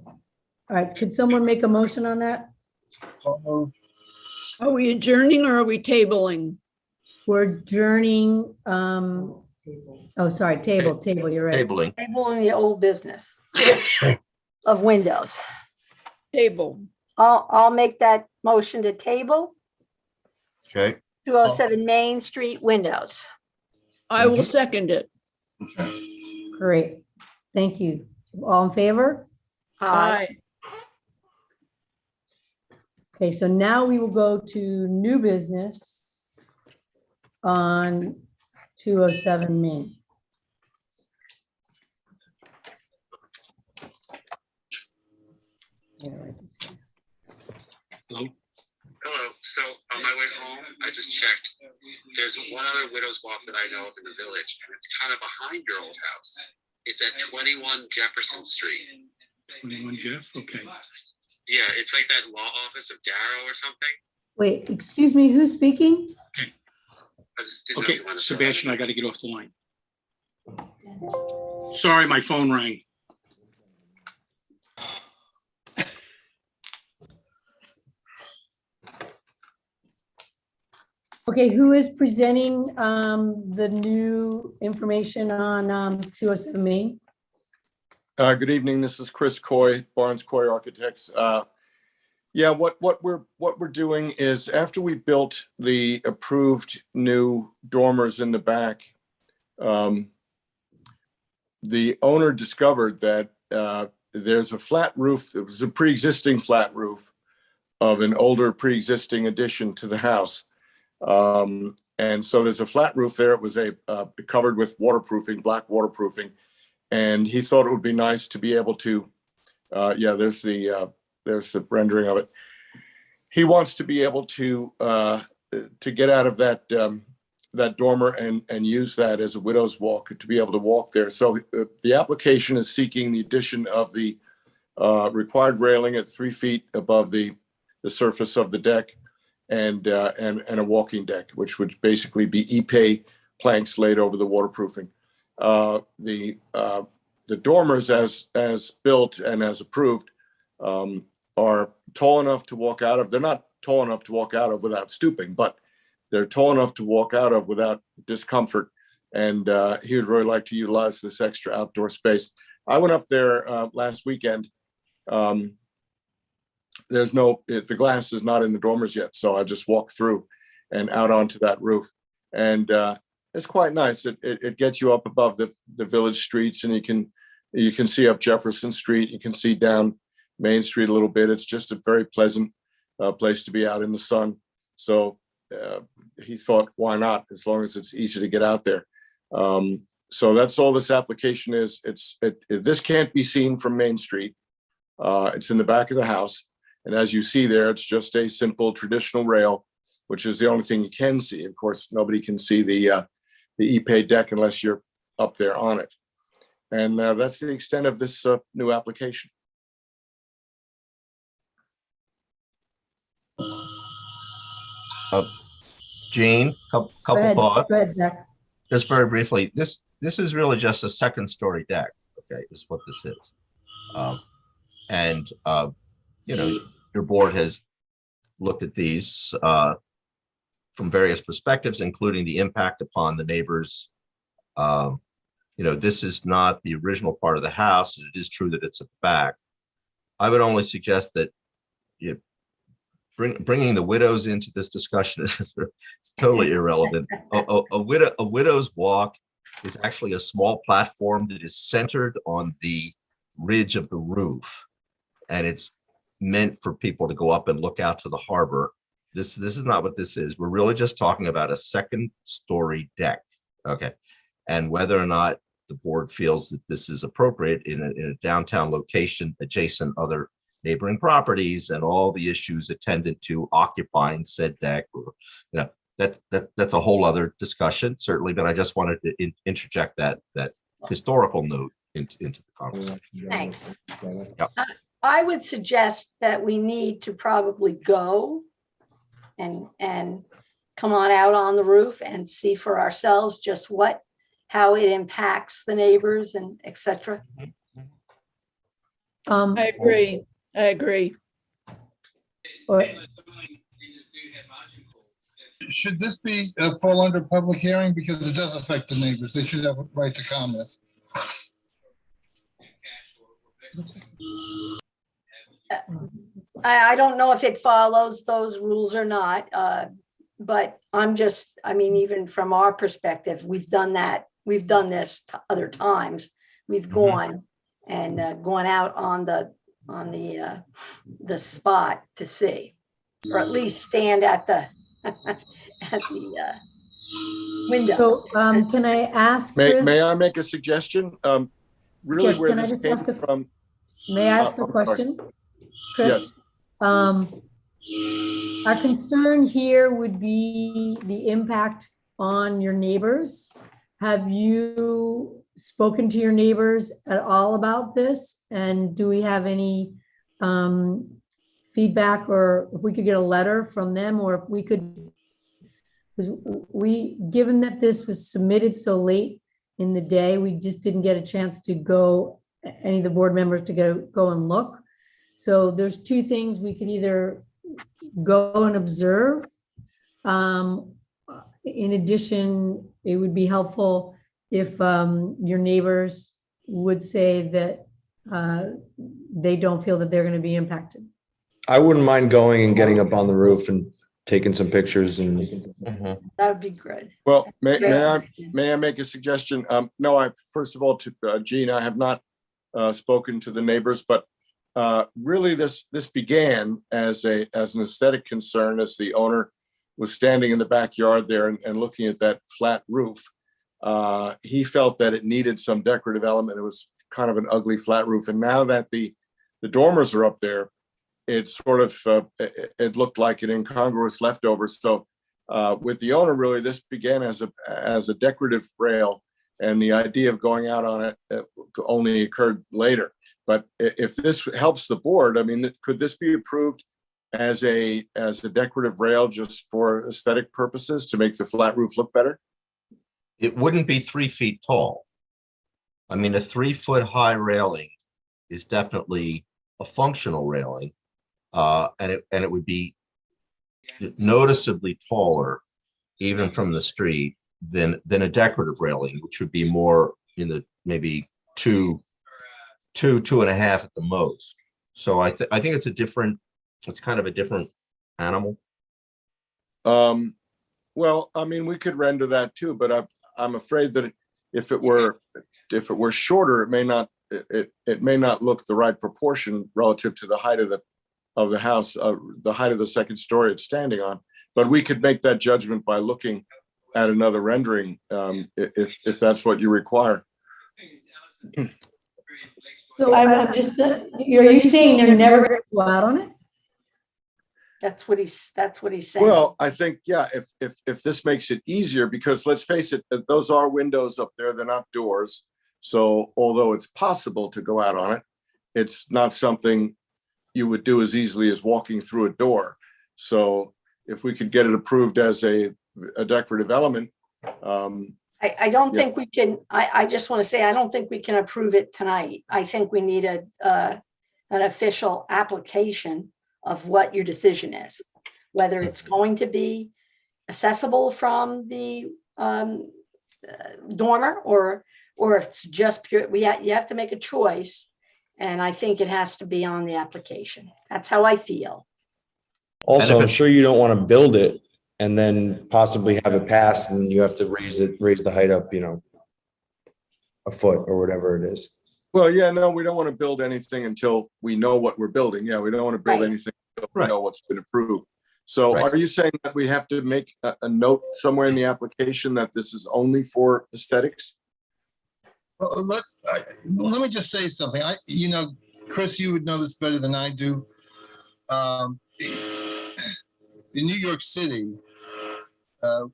All right, could someone make a motion on that? Are we adjourning or are we tabling? We're adjourning, oh, sorry, table, you're right. Tabling. Table in the old business of windows. Table. I'll make that motion to table Okay. 207 Main Street windows. I will second it. Great, thank you. All in favor? Aye. Okay, so now we will go to new business on 207 Main. Yeah, right this way. Hello? Hello. So on my way home, I just checked. There's one other widow's walk that I know of in the village, and it's kind of behind your old house. It's at 21 Jefferson Street. 21 Jeff, okay. Yeah, it's like that law office of Darrow or something. Wait, excuse me, who's speaking? I just didn't know Okay, if you wanted to. Sebastian, I got to get off the line. Sorry, my phone rang. Okay, who is presenting the new information on 207 Main? Good evening. This is Chris Coy, Barnes Coy Architects. Yeah, what we're doing is after we built the approved new dormers in the back, the owner discovered that there's a flat roof. It was a pre-existing flat roof of an older pre-existing addition to the house. And so there's a flat roof there. It was covered with waterproofing, black waterproofing. And he thought it would be nice to be able to, there's the rendering of it. He wants to be able to get out of that dormer and use that as a widow's walk, to be able to walk there. So the application is seeking the addition of the required railing at 3 feet above the surface of the deck, and a walking deck, which would basically be epay planks laid over the waterproofing. The dormers, as built and as approved, are tall enough to walk out of. They're not tall enough to walk out of without stooping, but they're tall enough to walk out of without discomfort. And he would really like to utilize this extra outdoor space. I went up there last weekend. The glass is not in the dormers yet, so I just walked through and out onto that roof, and it's quite nice. It gets you up above the village streets, and you can see up Jefferson Street. You can see down Main Street a little bit. It's just a very pleasant place to be out in the sun. So he thought, why not? As long as it's easy to get out there. So that's all this application is. This can't be seen from Main Street. It's in the back of the house. And as you see there, it's just a simple traditional rail, which is the only thing you can see. Of course, nobody can see the epay deck unless you're up there on it. And that's the extent of this new application. Gene, couple thoughts. Go ahead, Zach. Just very briefly, this is really just a second-story deck. Okay, is what this is. Your board has looked at these from various perspectives, including the impact upon the neighbors. This is not the original part of the house. It is true that it's at the back. I would only suggest that bringing the widows into this discussion is totally irrelevant. A widow's walk is actually a small platform that is centered on the ridge of the roof, and it's meant for people to go up and look out to the harbor. This is not what this is. We're really just talking about a second-story deck, okay? And whether or not the board feels that this is appropriate in a downtown location adjacent other neighboring properties and all the issues attendant to occupying said deck, or that's a whole other discussion, certainly. But I just wanted to interject that historical note into the conversation. Thanks. Yep. I would suggest that we need to probably go and come on out on the roof and see for ourselves just how it impacts the neighbors and et cetera. I agree. Should this be fall under public hearing? Because it does affect the neighbors. They should have a right to comment. I don't know if it follows those rules or not, but even from our perspective, we've done this other times. We've gone out on the spot to see, or at least stand at the window. So can I ask? May I make a suggestion? Really, yes, where this came from? May I ask a question, Chris? Yes. Our concern here would be the impact on your neighbors. Have you spoken to your neighbors at all about this? And do we have any feedback, or if we could get a letter from them, or if we could, because given that this was submitted so late in the day, we just didn't get a chance to go, any of the board members to go and look. So there's two things: we could either go and observe. In addition, it would be helpful if your neighbors would say that they don't feel that they're going to be impacted. I wouldn't mind going and getting up on the roof and taken some pictures and. That would be good. Well, may Yeah. I make a suggestion? No, first of all, to Gene, I have not spoken to the neighbors, but really this began as an aesthetic concern, as the owner was standing in the backyard there and looking at that flat roof. He felt that it needed some decorative element. It was kind of an ugly flat roof. And now that the dormers are up there, it sort of, it looked like an incongruous leftover. So with the owner, really, this began as a decorative rail, and the idea of going out on it only occurred later. But if this helps the board, I mean, could this be approved as a decorative rail just for aesthetic purposes to make the flat roof look better? It wouldn't be 3 feet tall. I mean, a 3-foot high railing is definitely a functional railing, and it would be noticeably taller, even from the street, than a decorative railing, which would be more in the maybe 2.5 at the most. So I think it's kind of a different animal. Well, I mean, we could render that too, but I'm afraid that if it were shorter, it may not look the right proportion relative to the height of the house, the height of the second story it's standing on. But we could make that judgment by looking at another rendering, if that's what you require. So I'm just, are you saying they're never going to go out on it? That's what he's saying. Well, I think, yeah, if this makes it easier, because let's face it, those are windows up there, they're not doors. So although it's possible to go out on it, it's not something you would do as easily as walking through a door. So if we could get it approved as a decorative element. I don't think we can, I just want to say, I don't think we can approve it tonight. I think we need an official application of what your decision is, whether it's going to be accessible from the dormer or if it's just pure. You have to make a choice, and I think it has to be on the application. That's how I feel. Also, I'm sure you don't want to build it and then possibly have it pass, and you have to raise the height up, a foot or whatever it is. Well, yeah, no, we don't want to build anything until we know what we're building. Yeah, we don't want to build anything until we know what's been approved. So are you saying that we have to make a note somewhere in the application that this is only for aesthetics? Well, let me just say something. Chris, you would know this better than I do. In New York City, I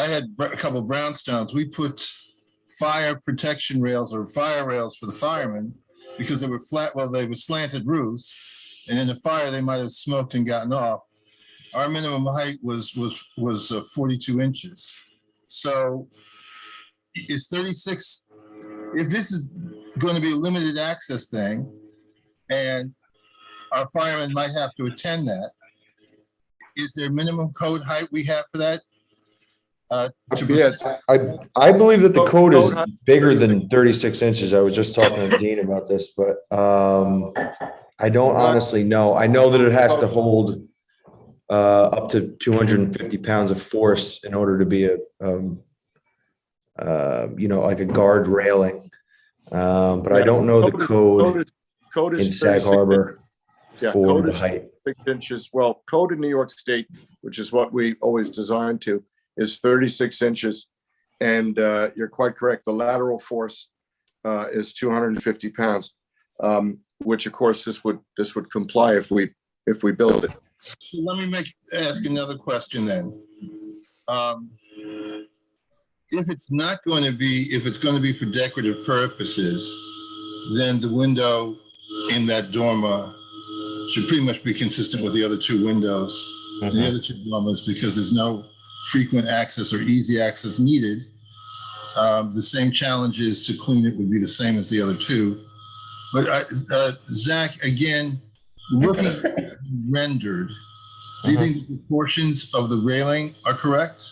had a couple of brownstones. We put fire protection rails or fire rails for the firemen because they were they were slanted roofs, and in the fire they might have smoked and gotten off. Our minimum height was 42 inches. So is 36, if this is going to be a limited access thing and our firemen might have to attend that, is there minimum code height we have for that? Yes, I believe that the code is bigger than 36 inches. I was just talking to Dean about this, but I don't honestly know. I know that it has to hold up to 250 pounds of force in order to be like a guard railing. But I don't know the code in Sag Harbor for the height. 6 inches. Well, code in New York State, which is what we always design to, is 36 inches. And you're quite correct. The lateral force is 250 pounds, which of course this would comply if we build it. So let me ask another question then. If it's going to be for decorative purposes, then the window in that dormer should pretty much be consistent with the other two windows, the other two dormers, because there's no frequent access or easy access needed. The same challenges to clean it would be the same as the other two. But Zach, again, looking rendered, do you think the proportions of the railing are correct?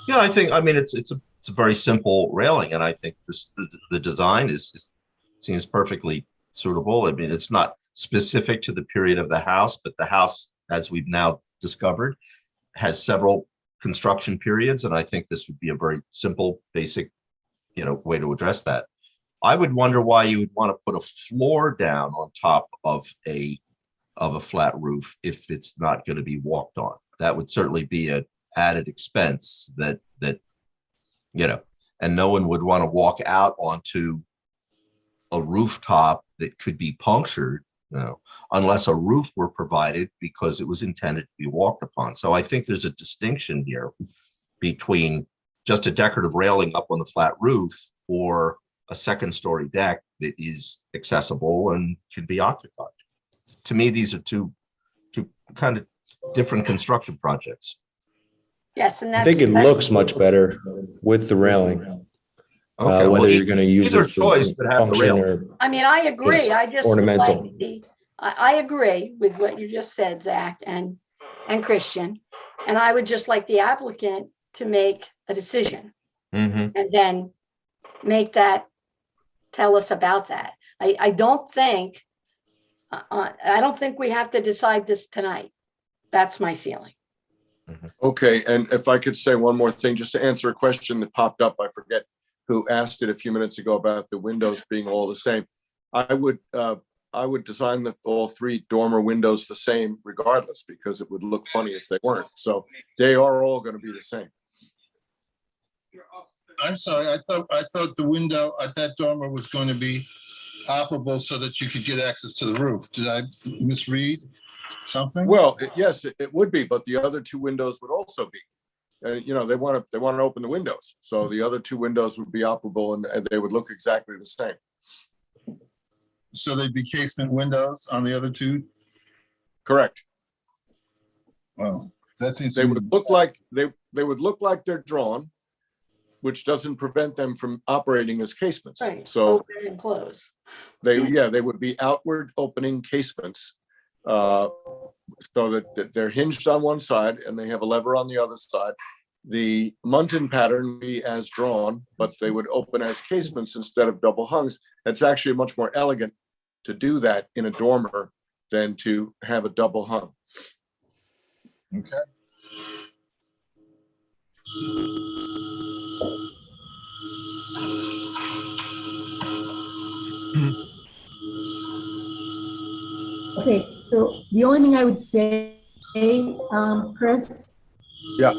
Yeah, I mean, it's a very simple railing, and I think the design seems perfectly suitable. I mean, it's not specific to the period of the house, but the house, as we've now discovered, has several construction periods, and I think this would be a very simple, basic, way to address that. I would wonder why you would want to put a floor down on top of a flat roof if it's not going to be walked on. That would certainly be an added expense that and no one would want to walk out onto a rooftop that could be punctured, unless a roof were provided because it was intended to be walked upon. So I think there's a distinction here between just a decorative railing up on the flat roof or a second-story deck that is accessible and can be occupied. To me, these are two kind of different construction projects. Yes, and I that's. think it looks much better with the railing. Okay, Whether you're going to use either it for choice, but have the function railing. or I mean, I agree. Just I just would ornamental. like I agree with what you just said, Zach and Christian. And I would just like the applicant to make a decision and then tell us about that. I don't think we have to decide this tonight. That's my feeling. Okay, and if I could say one more thing, just to answer a question that popped up, I forget who asked it a few minutes ago about the windows being all the same. I would design all 3 dormer windows the same regardless, because it would look funny if they weren't. So they are all going to be the same. I'm sorry, I thought the window at that dormer was going to be operable so that you could get access to the roof. Did I misread something? Well, yes, it would be, but the other 2 windows would also be. They want to open the windows, so the other 2 windows would be operable, and they would look exactly the same. So they'd be casement windows on the other 2? Correct. Well, that seems. They would look like they would look like they're drawn, which doesn't prevent them from operating as casements. Right. So Open and close. they would be outward opening casements, so that they're hinged on one side and they have a lever on the other side. The muntin pattern would be as drawn, but they would open as casements instead of double hungs. It's actually much more elegant to do that in a dormer than to have a double hung. Okay. Okay, so the only thing I would say, Chris, Yeah.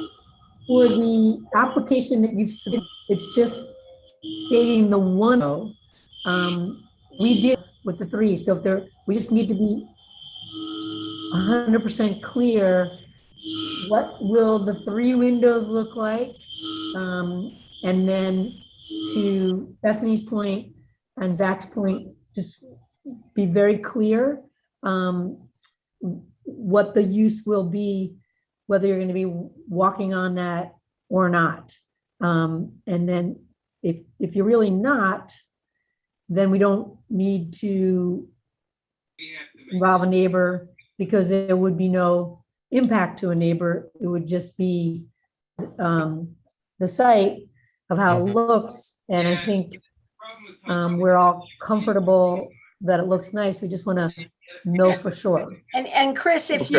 for the application that you've submitted, it's just stating the one. We did with the 3, so if we just need to be 100% clear. What will the 3 windows look like? And then to Bethany's point and Zach's point, just be very clear what the use will be, whether you're going to be walking on that or not. And then if you're really not, then we don't need to involve a neighbor, because there would be no impact to a neighbor. It would just be the site of how it looks. And I think we're all comfortable that it looks nice. We just want to know for sure. And Chris, if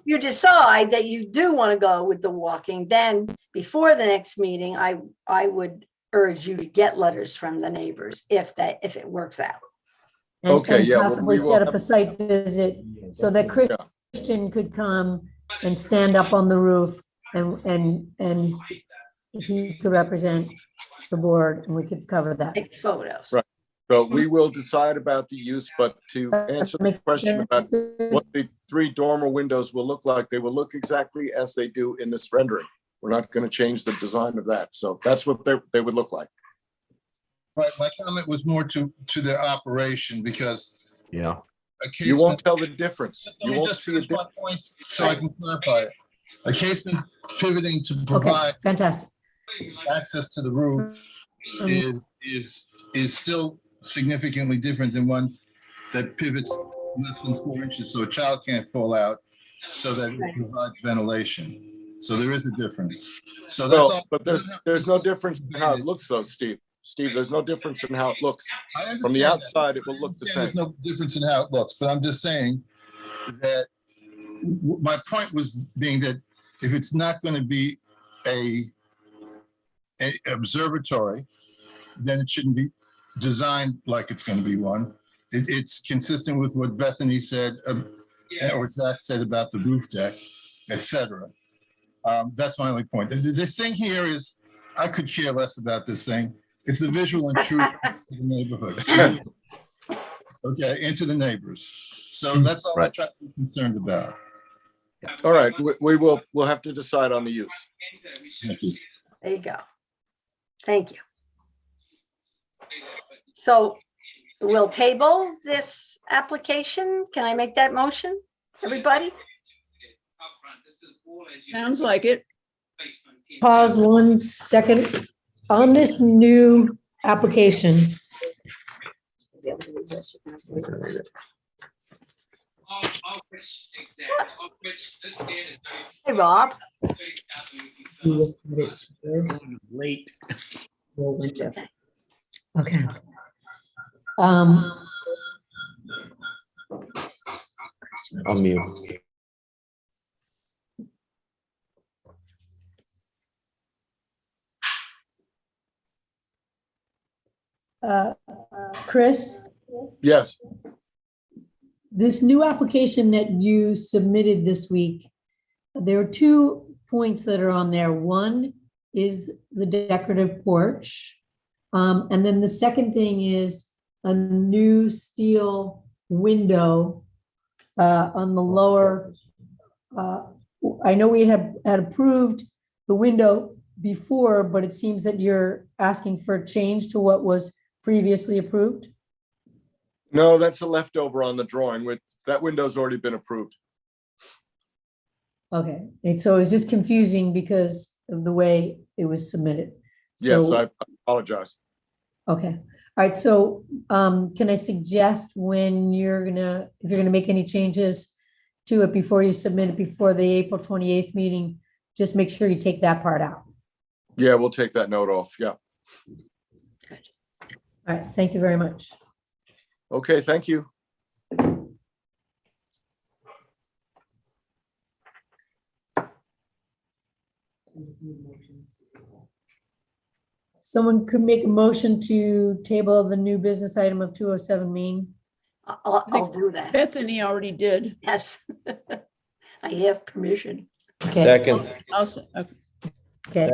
you decide that you do want to go with the walking, then before the next meeting, I would urge you to get letters from the neighbors if it works out. And possibly set up a site visit so that Christian could come and stand up on the roof and he could represent the board and we could cover that. Take photos. Right. So we will decide about the use, but to answer the question about what the 3 dormer windows will look like, they will look exactly as they do in this rendering. We're not going to change the design of that. So that's what they would look like. Right, my comment was more to their operation, because you won't tell the difference. You won't see a difference. So I can clarify it. A casement pivoting to provide fantastic access to the roof is still significantly different than one that pivots less than 4 inches so a child can't fall out, so that it provides ventilation. So there is a difference. So that's all. But there's no difference in how it looks though, Steve. There's no difference in how it looks. From the outside, it will look the same. There's no difference in how it looks, but I'm just saying that my point was being that if it's not going to be a observatory, then it shouldn't be designed like it's going to be one. It's consistent with what Bethany said, or Zach said about the roof deck, etc. That's my only point. The thing here is, I could care less about this thing. It's the visual intrusion to the neighborhoods. Okay, into the neighbors. So that's all I try to be concerned about. All right, we'll have to decide on the use. Thank you. There you go. Thank you. So we'll table this application. Can I make that motion, everybody? Sounds like it. Pause 1 second. On this new application, Hey, Rob. Late. Okay. I'll mute. Chris, Yes, this new application that you submitted this week, there are 2 points that are on there. One is the decorative porch. And then the second thing is a new steel window on the lower. I know we had approved the window before, but it seems that you're asking for a change to what was previously approved. no, that's a leftover on the drawing. With that window's already been approved. Okay, and so it's just confusing because of the way it was submitted. Yes, So- I apologize. Okay, all right, so can I suggest when if you're gonna make any changes to it before you submit it before the April 28th meeting, just make sure you take that part out. Yeah, we'll take that note off. Yeah. All right, thank you very much. Okay, thank you. Someone could make a motion to table the new business item of 207 Main. I'll do that. Bethany already did. Yes. I asked permission. Okay. Second. Okay,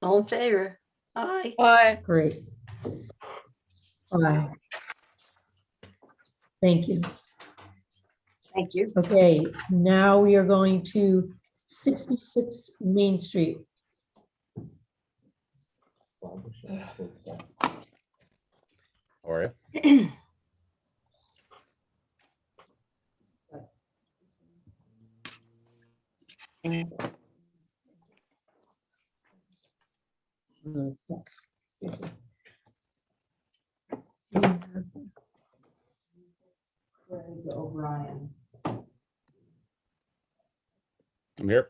All in favor? Aye. Aye. great. Aye. Thank you. Thank you. Okay, now we are going to 66 Main Street. How are you? O'Brien. I'm here.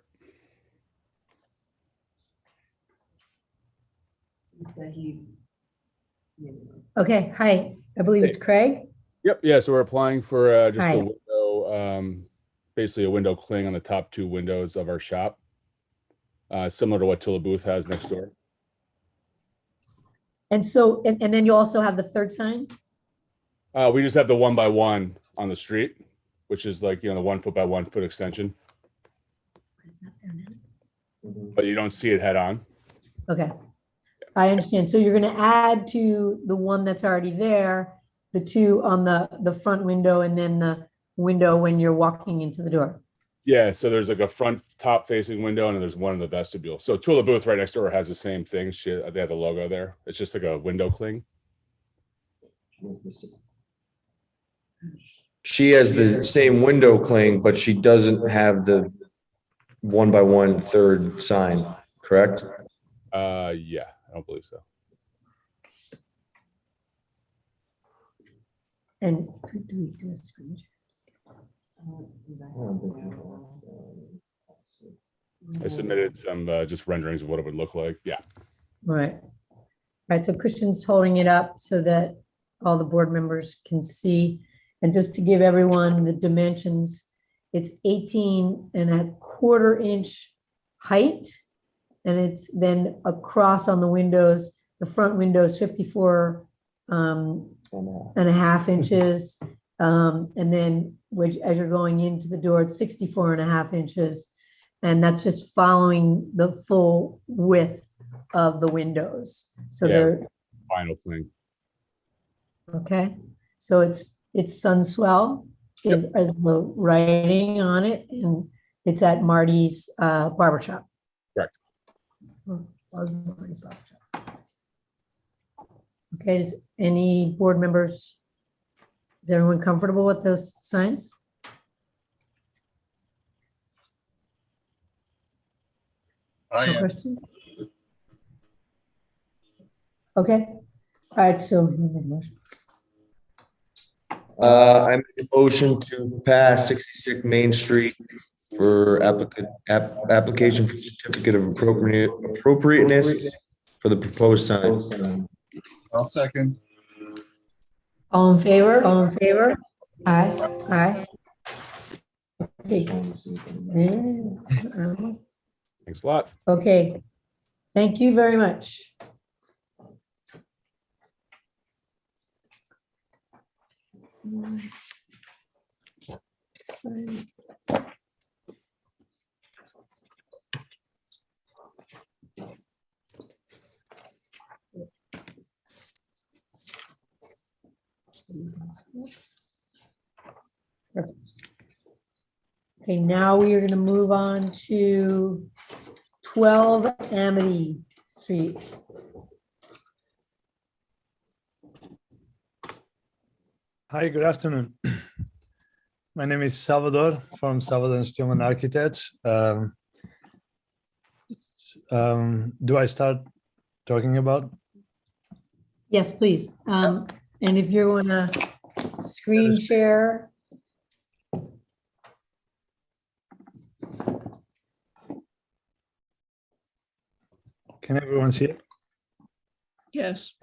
He said he. Okay, hi, I believe it's Craig. Yep. Yeah. So we're applying for just Hi. a window, basically a window cling on the top 2 windows of our shop, similar to what Tula Booth has next door. And so, and then you also have the third sign? We just have the 1x1 on the street, which is like, the 1 foot by 1 foot extension, but you don't see it head on. Okay, I understand. So you're gonna add to the one that's already there, the 2 on the front window and then the window when you're walking into the door. Yeah. So there's like a front top facing window and then there's one in the vestibule. So Tula Booth right next door has the same thing. They have the logo there. It's just like a window cling. She has the same window cling, but she doesn't have the 1x1 third sign, correct? Yeah, I don't believe so. And could we do a screen share? I submitted some just renderings of what it would look like. Yeah. Right. Right, so Christian's holding it up so that all the board members can see. And just to give everyone the dimensions, it's 18.25 inch height. And it's then across on the windows, the front windows 54.5 inches. And then which as you're going into the door, it's 64.5 inches. And that's just following the full width of the windows. So Yeah. they're, Final thing. okay. So it's Sunswell is the writing on it, and it's at Marty's barber shop. Correct. Marty's barber shop. Okay, does any board members, is everyone comfortable with those signs? I No am. question? Okay, all right, so I make a motion to pass 66 Main Street for application for certificate of appropriateness for the proposed sign. I'll second. all in favor? All in favor? Aye, aye. Okay. Yeah. Thanks a lot. Okay, thank you very much. Okay, now we are going to move on to 12 Amity Street. Hi, good afternoon. My name is Salvador from Salvador and Stillman Architects. Do I start talking about? Yes, please. And if you're going to screen share. Can everyone see it? Yes.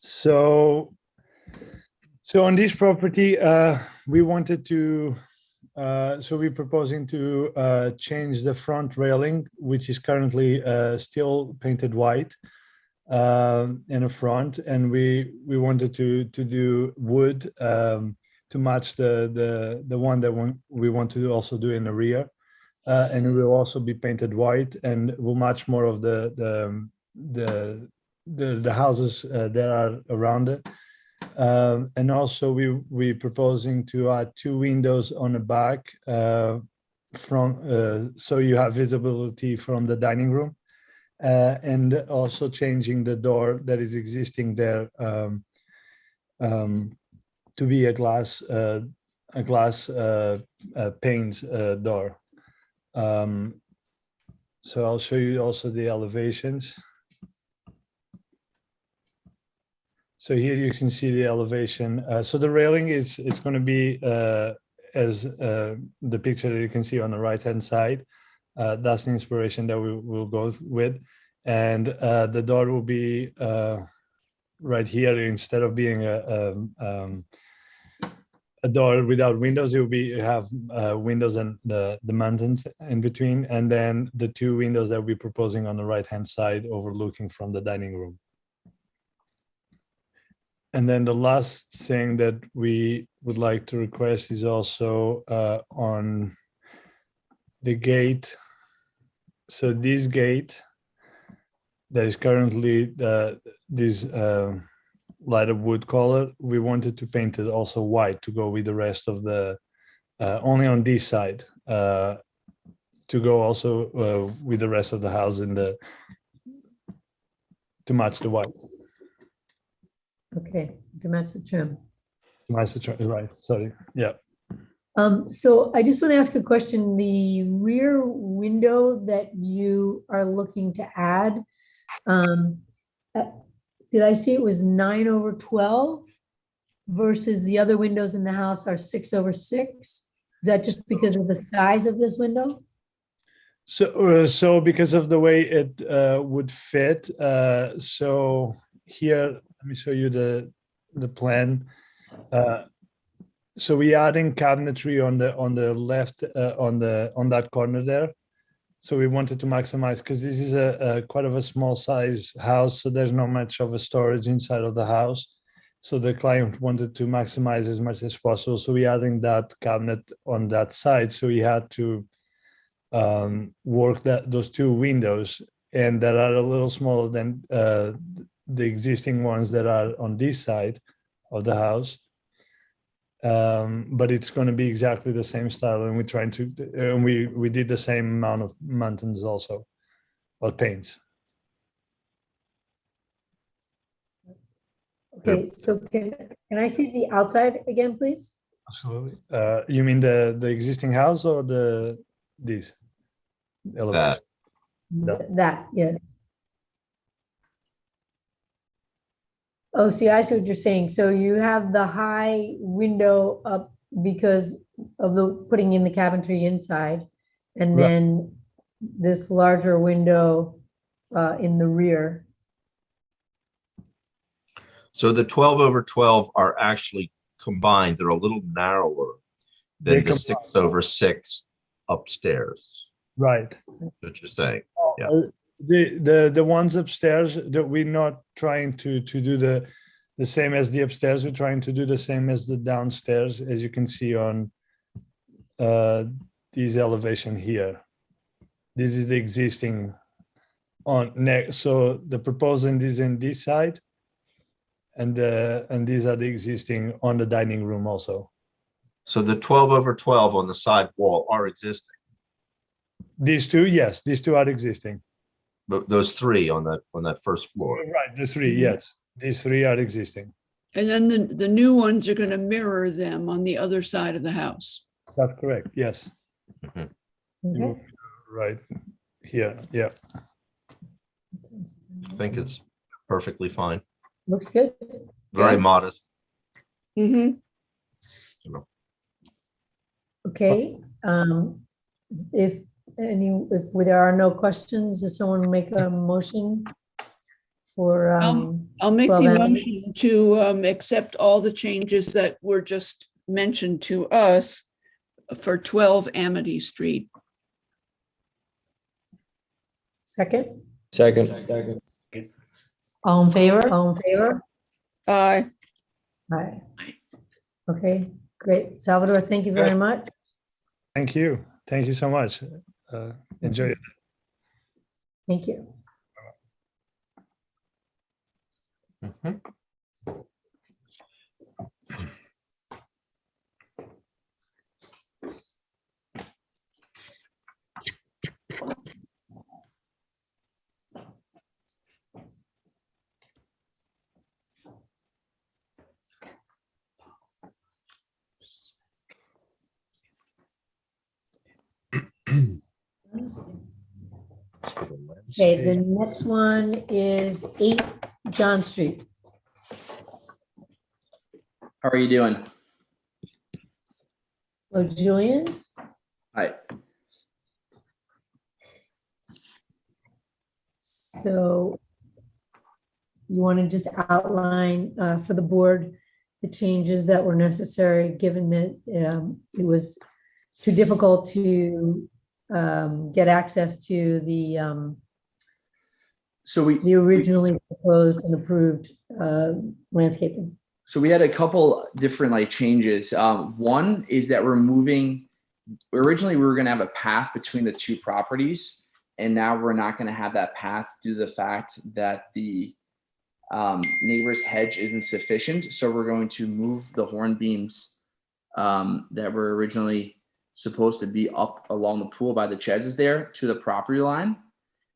So on this property, we wanted to, so we're proposing to change the front railing, which is currently still painted white in the front, and we wanted to do wood to match the one that we want to also do in the rear, and it will also be painted white and will match more of the houses that are around it. And also we proposing to add 2 windows on the back from so you have visibility from the dining room, and also changing the door that is existing there to be a glass panes door. So I'll show you also the elevations. So here you can see the elevation. So the railing it's going to be as the picture that you can see on the right-hand side. That's the inspiration that we will go with. And the door will be right here. Instead of being a door without windows, it will be have windows and the mountains in between. And then the 2 windows that we're proposing on the right-hand side overlooking from the dining room. And then the last thing that we would like to request is also on the gate. So this gate that is currently this lighter wood color, we wanted to paint it also white to go with the rest of the, only on this side, to go also with the rest of the house in the, to match the white. Okay, to match the trim. Match the trim, right, sorry, yeah. So I just want to ask a question. The rear window that you are looking to add, did I see it was 9/12 versus the other windows in the house are 6/6? Is that just because of the size of this window? So because of the way it would fit, so here, let me show you the plan. so we adding cabinetry on the left, on that corner there. So we wanted to maximize, because this is a quite of a small size house, so there's not much of a storage inside of the house. So the client wanted to maximize as much as possible. So we adding that cabinet on that side. So we had to work those two windows, and that are a little smaller than the existing ones that are on this side of the house. But it's going to be exactly the same style, and we're trying to, and we did the same amount of mountains also, or paints. Okay, so can I see the outside again, please? Absolutely. You mean the existing house or this elevation? That, yeah. Oh, see, I see what you're saying. So you have the high window up because of the putting in the cabinetry inside, and Right. then this larger window in the rear. So the 12 over 12 are actually combined. They're a little narrower than the 6 over 6 upstairs. Right. What you're saying. Yeah. The ones upstairs, that we're not trying to do the same as the upstairs. We're trying to do the same as the downstairs, as you can see on this elevation here. This is the existing on next. So the proposal is in this side, and these are the existing on the dining room also. So the 12 over 12 on the side wall are existing. These two, yes, these two are existing. But those 3 on that first floor. Right, the 3, yes. These 3 are existing. And then the new ones are going to mirror them on the other side of the house. That's correct, yes. Okay. Right here, yeah. I think it's perfectly fine. Looks good. Very modest. Mm-hmm. Okay, if there are no questions, does someone make a motion for? I'll make 12 the Amity? motion to accept all the changes that were just mentioned to us for 12 Amity Street. Second? Second. All in favor? All in favor? Aye. Aye. Okay, great. Salvador, thank you very much. Thank you. Thank you so much. Enjoy it. Thank you. Okay, the next one is 8 John Street. How are you doing? Oh, Julian? Hi. So you want to just outline for the board the changes that were necessary, given that it was too difficult to get access to the the originally proposed and approved landscaping. So we had a couple different changes. One is that originally we were going to have a path between the 2 properties, and now we're not going to have that path due to the fact that the neighbor's hedge isn't sufficient. So we're going to move the horn beams that were originally supposed to be up along the pool by the chezzes there to the property line.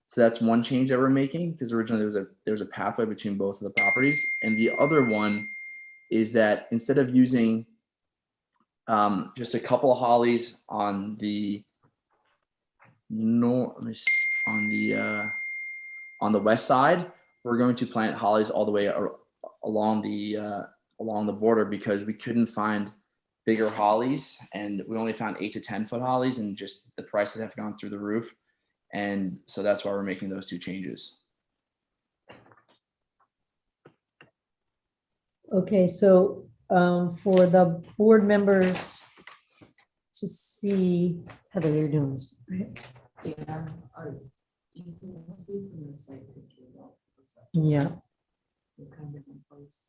So that's one change that we're making, because originally there was a pathway between both of the properties. And the other one is that instead of using just a couple of hollies on the west side, we're going to plant hollies all the way along the border, because we couldn't find bigger hollies, and we only found 8 to 10 foot hollies, and just the prices have gone through the roof. And so that's why we're making those 2 changes. Okay, so for the board members to see, Heather, you're doing this, right? Yeah, you can see from the site pictures. Yeah. They're kind of in place.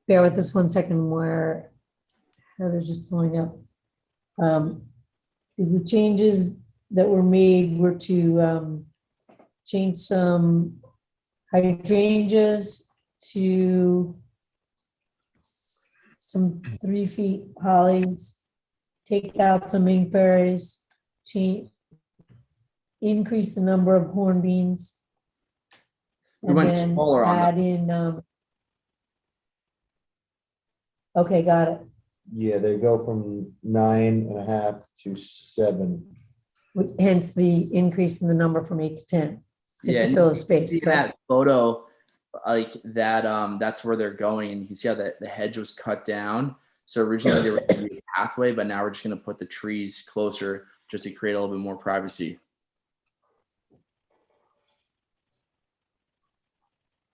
Bear with us 1 second where Heather's just pulling up. The changes that were made were to change some hydrangeas to some 3 feet hollies, take out some inkberries, increase the number of hornbeams. We And went then smaller on add in, okay, got it. Yeah, they go from 9.5 to 7. Hence the increase in the number from 8 to 10, just Yeah, to fill the space. see correct? that photo, like that, that's where they're going. And you can see how the hedge was cut down. So originally they were going to be a pathway, but now we're just going to put the trees closer just to create a little bit more privacy.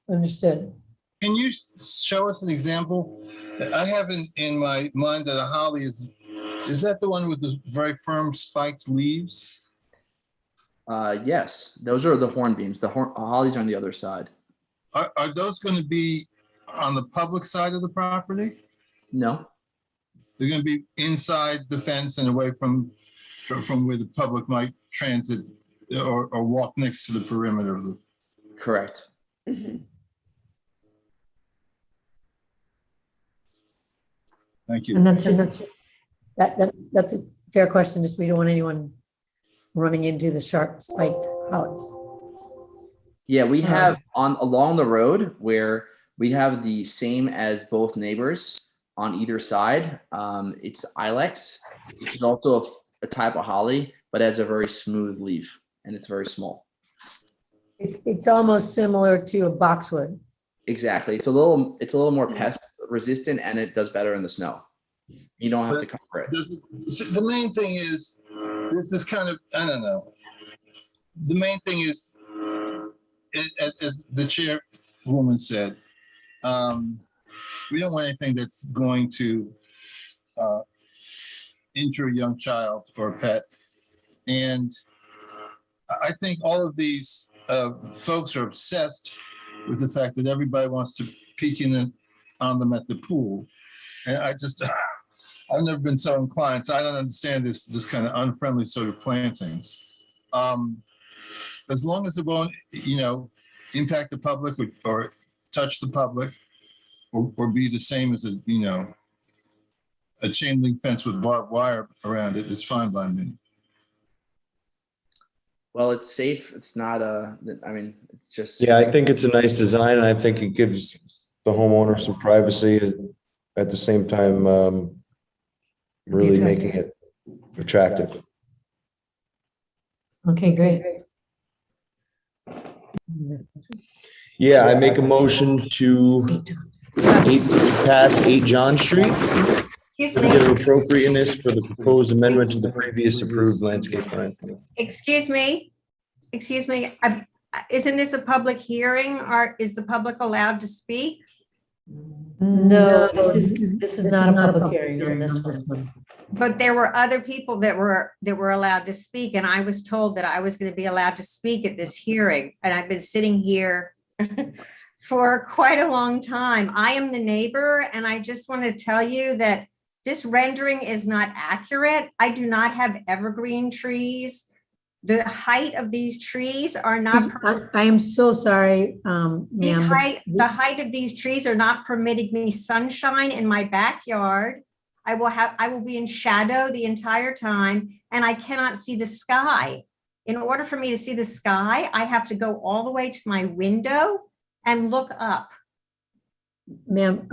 Understood. Can you show us an example? I have in my mind that a holly is that the one with the very firm spiked leaves? Yes, those are the hornbeams. The hollies are on the other side. Are those going to be on the public side of the property? No. They're going to be inside the fence and away from where the public might transit or walk next to the perimeter of the. Correct. Thank you. And that's a fair question. Just we don't want anyone running into the sharp spiked hollies. Yeah, we have along the road where we have the same as both neighbors on either side. It's ilex, which is also a type of holly, but has a very smooth leaf and it's very small. It's almost similar to a boxwood. Exactly. It's a little more pest resistant and it does better in the snow. You don't have to cover it. The main thing is this kind of, I don't know. The main thing is, as the chairwoman said, we don't want anything that's going to injure a young child or a pet. And I think all of these folks are obsessed with the fact that everybody wants to peek in on them at the pool. And I've never been so inclined, so I don't understand this kind of unfriendly sort of plantings. As long as it won't, impact the public or touch the public or be the same as a chain link fence with barbed wire around it, it's fine by me. Well, it's safe. It's not it's just. Yeah, I think it's a nice design and I think it gives the homeowner some privacy at the same time, really making it attractive. Okay, great. Yeah, I make a motion to pass 8 John Street. Certificate of appropriateness for the proposed amendment to the previous approved landscape plan. Excuse me, isn't this a public hearing or is the public allowed to speak? No, this is not a public hearing on this one. But there were other people that were allowed to speak, and I was told that I was going to be allowed to speak at this hearing, and I've been sitting here for quite a long time. I am the neighbor, and I just want to tell you that this rendering is not accurate. I do not have evergreen trees. The height of these trees are not. I am so sorry, The height of these trees are not permitting me sunshine in my backyard. I will be in shadow the entire time, and I cannot see the sky. In order for me to see the sky, I have to go all the way to my window and look up. Ma'am,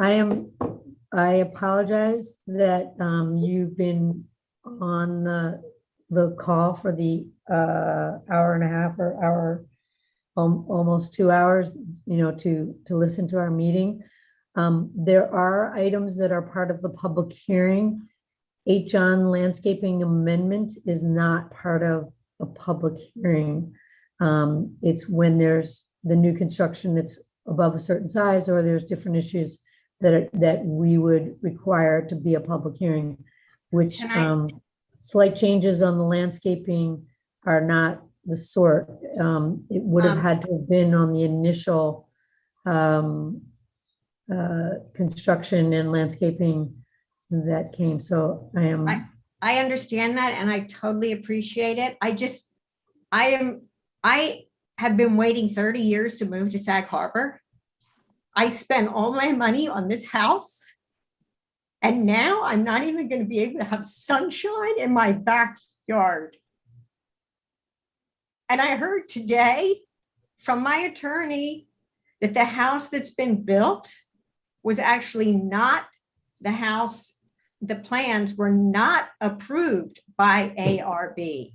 I apologize that you've been on the call for the hour and a half or hour, almost 2 hours, to listen to our meeting. There are items that are part of the public hearing. 8 John landscaping amendment is not part of a public hearing. It's when there's the new construction that's above a certain size, or there's different issues that we would require to be a public hearing, which slight changes on the landscaping are not the sort. It would have had to have been on the initial construction and landscaping that came. So I understand that, and I totally appreciate it. I have been waiting 30 years to move to Sag Harbor. I spent all my money on this house, and now I'm not even going to be able to have sunshine in my backyard. And I heard today from my attorney that the house that's been built was actually not the house. The plans were not approved by ARB.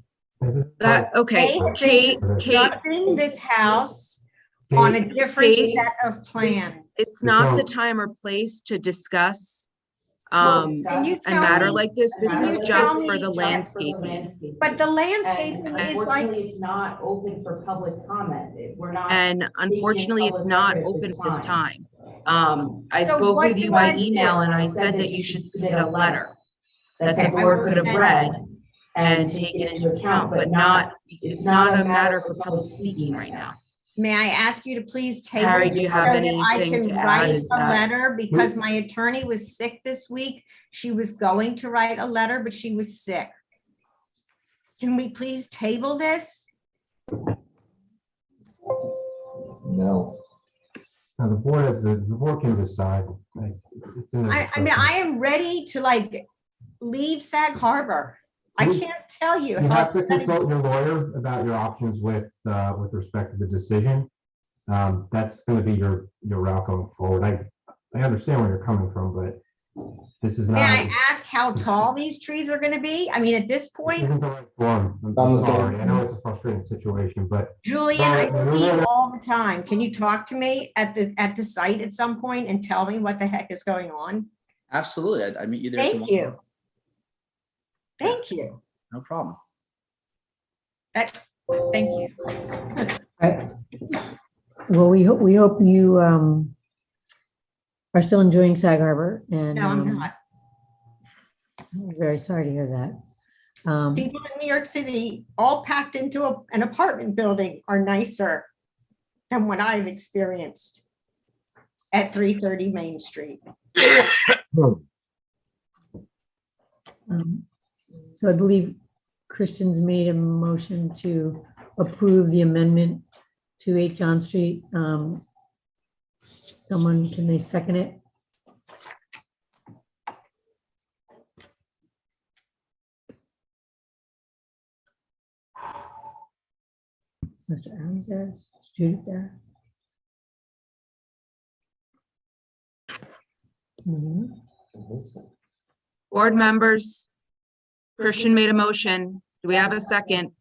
Okay, Kate, constructing this house on a different set of plans. It's not the time or place to discuss a matter like this. This is just for the landscaping. But the landscaping is like. It's not open for public comment. We're not. And unfortunately, it's not open at this time. I spoke with you by email and I said that you should submit a letter that the board could have read and taken into account, but it's not a matter for public speaking right now. May I ask you to please table? Harry, do you have so that anything I can to add? write Is a that- letter because my attorney was sick this week. She was going to write a letter, but she was sick. Can we please table this? No. Now, the board can decide. Like, it's in their I mean, I am ready to like leave Sag Harbor. I can't tell you. You how have to upsetting- consult your lawyer about your options with respect to the decision. That's going to be your route going forward. I understand where you're coming from, but this is not. May I ask how tall these trees are going to be? I mean, at this This point, isn't the right forum. I'm sorry. I know it's a frustrating situation, but. Julian, I leave all the time. Can you talk to me at the site at some point and tell me what the heck is going on? Absolutely. I meet you there. Thank tomorrow. you. Thank you. No problem. Thank you. Well, we hope you are still enjoying Sag Harbor, and No, I'm not. I'm very sorry to hear that. People in New York City, all packed into an apartment building, are nicer than what I've experienced at 330 Main Street. So I believe Christian's made a motion to approve the amendment to 8 John Street. Someone, can they second it? Is Mr. Adams there? Is Judith there? Mhm. Board members, Christian made a motion. Do we have a second?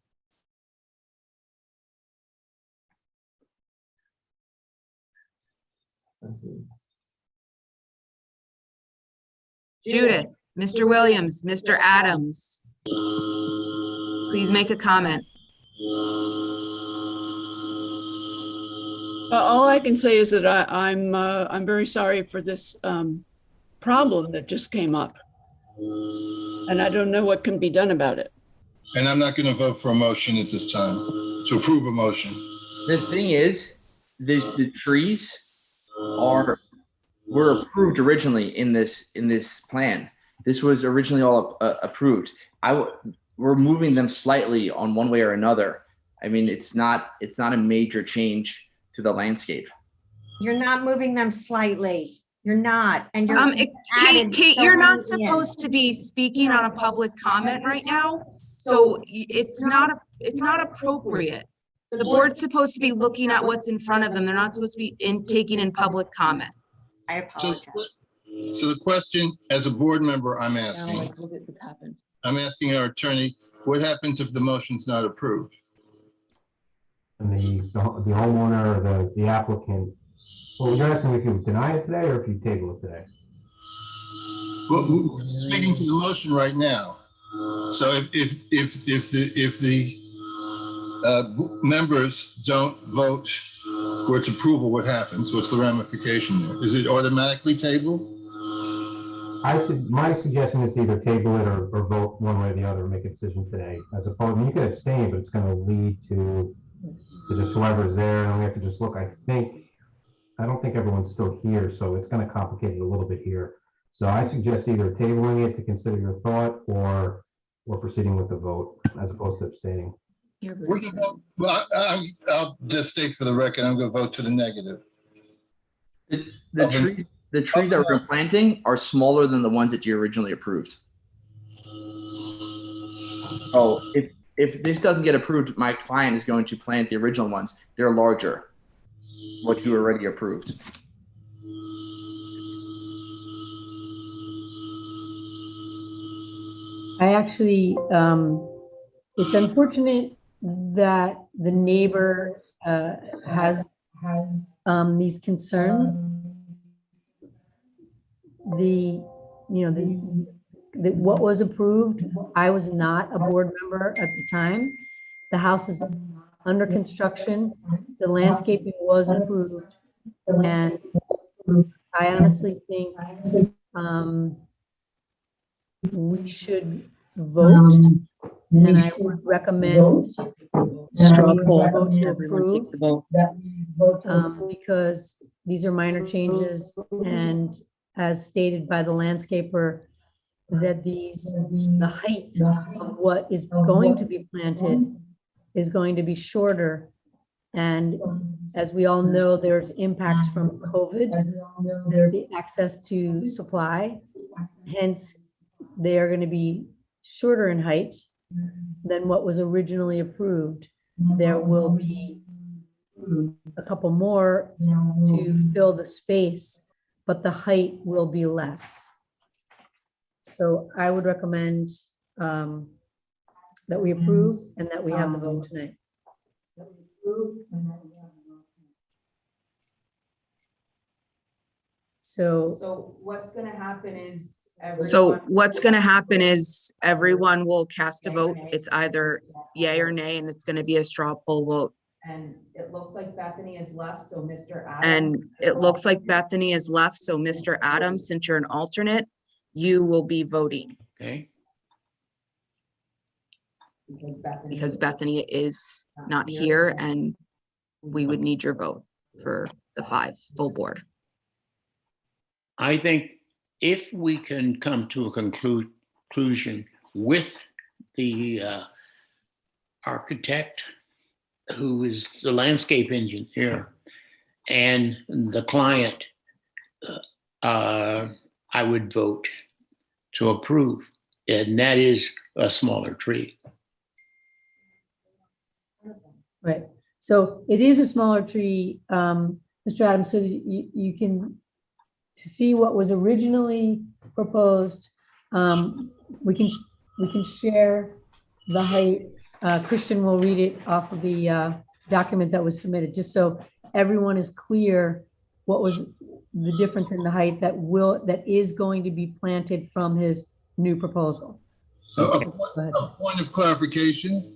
Judith, Mr. Williams, Mr. Adams. Please make a comment. All I can say is that I'm very sorry for this problem that just came up. And I don't know what can be done about it. And I'm not going to vote for a motion at this time to approve a motion. The thing is, the trees were approved originally in this plan. This was originally all approved. We're moving them slightly on one way or another. I mean, it's not a major change to the landscape. You're not moving them slightly. You're not. And you're Kate, you're not supposed to be speaking on a public comment right now. So it's not appropriate. The board's supposed to be looking at what's in front of them. They're not supposed to be taking in public comment. I apologize. So the question, as a board member, I'm asking our attorney, what happens if the motion's not approved? And the homeowner or the applicant, well, you're asking if you deny it today or if you table it today? Well, speaking to the motion right now. So if the members don't vote for its approval, what happens? What's the ramification there? Is it automatically tabled? My suggestion is to either table it or vote one way or the other, make a decision today, as opposed, you can abstain, but it's gonna lead to just whoever's there, and we have to just look, I don't think everyone's still here, so it's gonna complicate it a little bit here. So I suggest either tabling it to consider your thought or proceeding with the vote as opposed to abstaining. Well, I'll just state for the record, I'm going to vote to the negative. The trees that we're planting are smaller than the ones that you originally approved. Oh, if this doesn't get approved, my client is going to plant the original ones. They're larger, what you already approved. I actually, it's unfortunate that the neighbor has these concerns. What was approved, I was not a board member at the time. The house is under construction. The landscaping was approved. And I honestly think we should vote, and I would recommend Straw poll. vote to Everyone takes a vote. because these are minor changes, and as stated by the landscaper, that the height of what is going to be planted is going to be shorter. And as we all know, there's impacts from COVID, the access to supply, hence they are going to be shorter in height than what was originally approved. There will be a couple more to fill the space, but the height will be less. So I would recommend that we approve and that we have the vote tonight. So what's gonna happen is. So what's going to happen is everyone will cast a vote. It's either yay or nay, and it's going to be a straw poll vote. And it looks like Bethany is left, so Mr. Adams. And it looks like Bethany is left. So Mr. Adams, since you're an alternate, you will be voting. Okay. Because Bethany is not here, and we would need your vote for the 5 full board. I think if we can come to a conclusion with the architect, who is the landscape engineer, and the client, I would vote to approve, and that is a smaller tree. Right. So it is a smaller tree, Mr. Adams, so you can to see what was originally proposed. We can share the height. Christian will read it off of the document that was submitted, just so everyone is clear what was the difference in the height that is going to be planted from his new proposal. A point of clarification.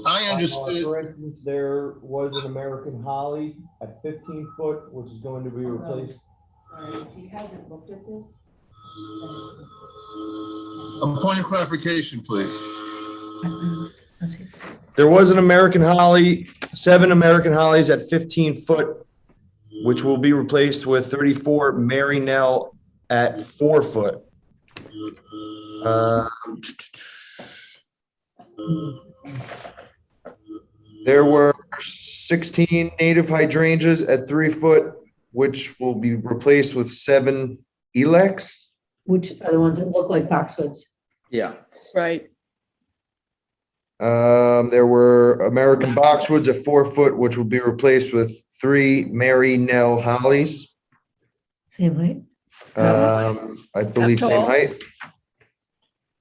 I understood. For instance, there was an American holly at 15 foot, which is going to be replaced. Sorry, if he hasn't looked at this. A point of clarification, please. There was an American holly, 7 American hollies at 15 foot, which will be replaced with 34 Mary Nell at 4 foot. There were 16 native hydrangeas at 3 foot, which will be replaced with 7 Elex. Which are the ones that look like boxwoods. Yeah. Right. There were American boxwoods at 4 foot, which will be replaced with 3 Mary Nell hollies. Same height. I believe same height.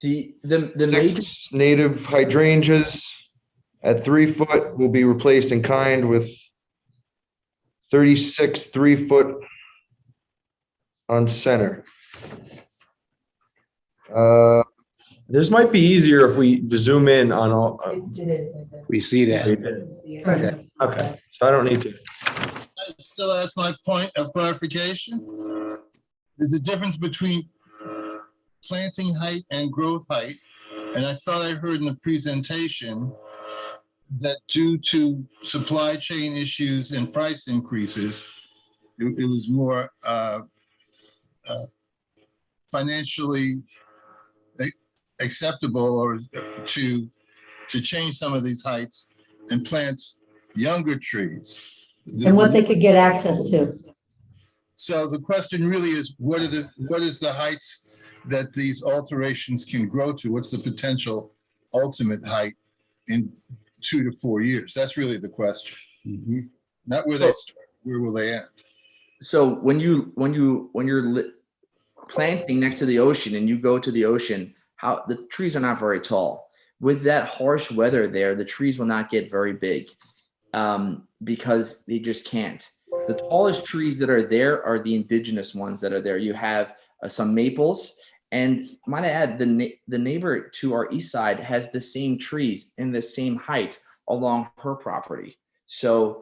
The major Native hydrangeas at 3 foot will be replaced in kind with 36 3 foot on center. This might be easier if we zoom in on all. It is. We see that. Okay, okay, so I don't need to. I still ask my point of clarification. There's a difference between planting height and growth height. And I thought I heard in the presentation that due to supply chain issues and price increases, it was more financially acceptable or to change some of these heights and plant younger trees. And what they could get access to. So the question really is, what is the heights that these alterations can grow to? What's the potential ultimate height in 2 to 4 years? That's really the question. Not where they start, where will they end? So when you're planting next to the ocean and you go to the ocean, how the trees are not very tall. With that harsh weather there, the trees will not get very big because they just can't. The tallest trees that are there are the indigenous ones that are there. You have some maples, and might I add, the neighbor to our east side has the same trees in the same height along her property. So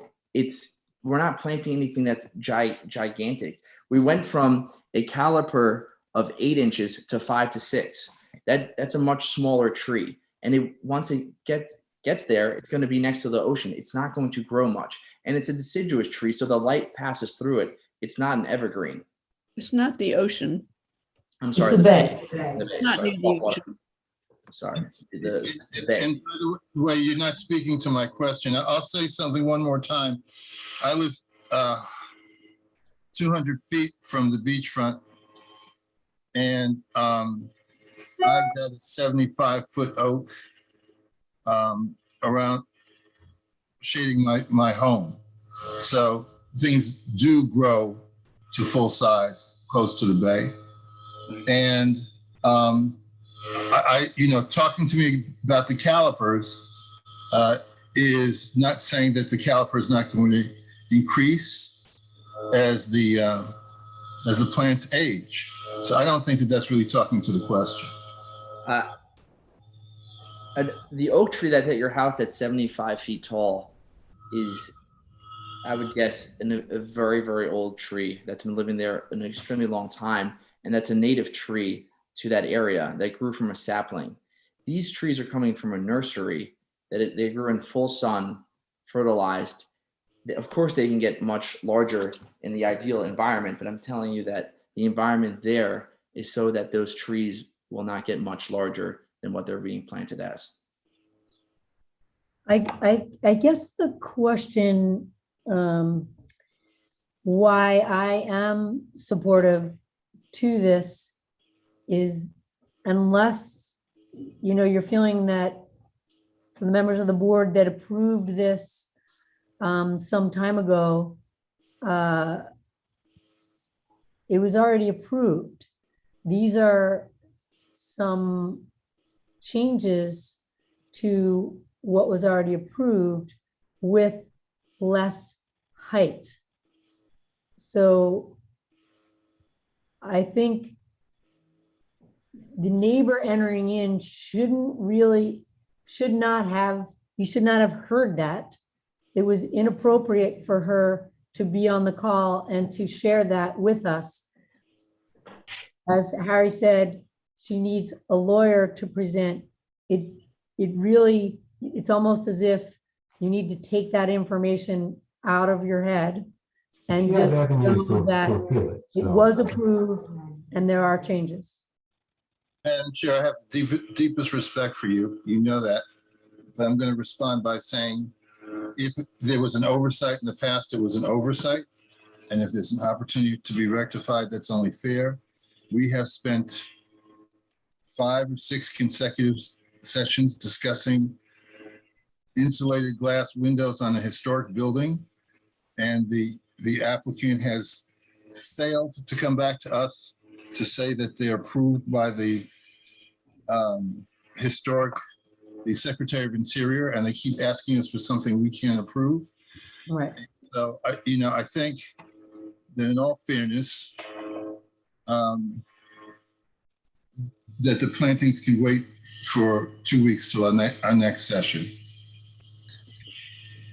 we're not planting anything that's gigantic. We went from a caliper of 8 inches to 5 to 6. That's a much smaller tree. And once it gets there, it's going to be next to the ocean. It's not going to grow much. And it's a deciduous tree, so the light passes through it. It's not an evergreen. It's not the ocean. I'm sorry. It's the bay. It's not near the ocean. Sorry. The bay. And by the way, you're not speaking to my question. I'll say something one more time. I live 200 feet from the beachfront, and I've got a 75-foot oak around shading my home. So things do grow to full size close to the bay. And talking to me about the calipers is not saying that the caliper is not going to increase as the plants age. So I don't think that that's really talking to the question. The oak tree that's at your house that's 75 feet tall is, I would guess, a very, very old tree that's been living there an extremely long time. And that's a native tree to that area that grew from a sapling. These trees are coming from a nursery that they grew in full sun, fertilized. Of course, they can get much larger in the ideal environment, but I'm telling you that the environment there is so that those trees will not get much larger than what they're being planted as. I guess the question why I am supportive to this is, unless you're feeling that for the members of the board that approved this some time ago, it was already approved. These are some changes to what was already approved with less height. So I think the neighbor entering in you should not have heard that. It was inappropriate for her to be on the call and to share that with us. As Harry said, she needs a lawyer to present. It's almost as if you need to take that information out of your head and She just has avenues know that to appeal it, it so. was approved and there are changes. And Chair, I have deepest respect for you. You know that. But I'm going to respond by saying, if there was an oversight in the past, it was an oversight. And if there's an opportunity to be rectified, that's only fair. We have spent 5 or 6 consecutive sessions discussing insulated glass windows on a historic building. And the applicant has failed to come back to us to say that they're approved by the Secretary of Interior, and they keep asking us for something we can't approve. Right. So I think that in all fairness, that the plantings can wait for 2 weeks till our next session.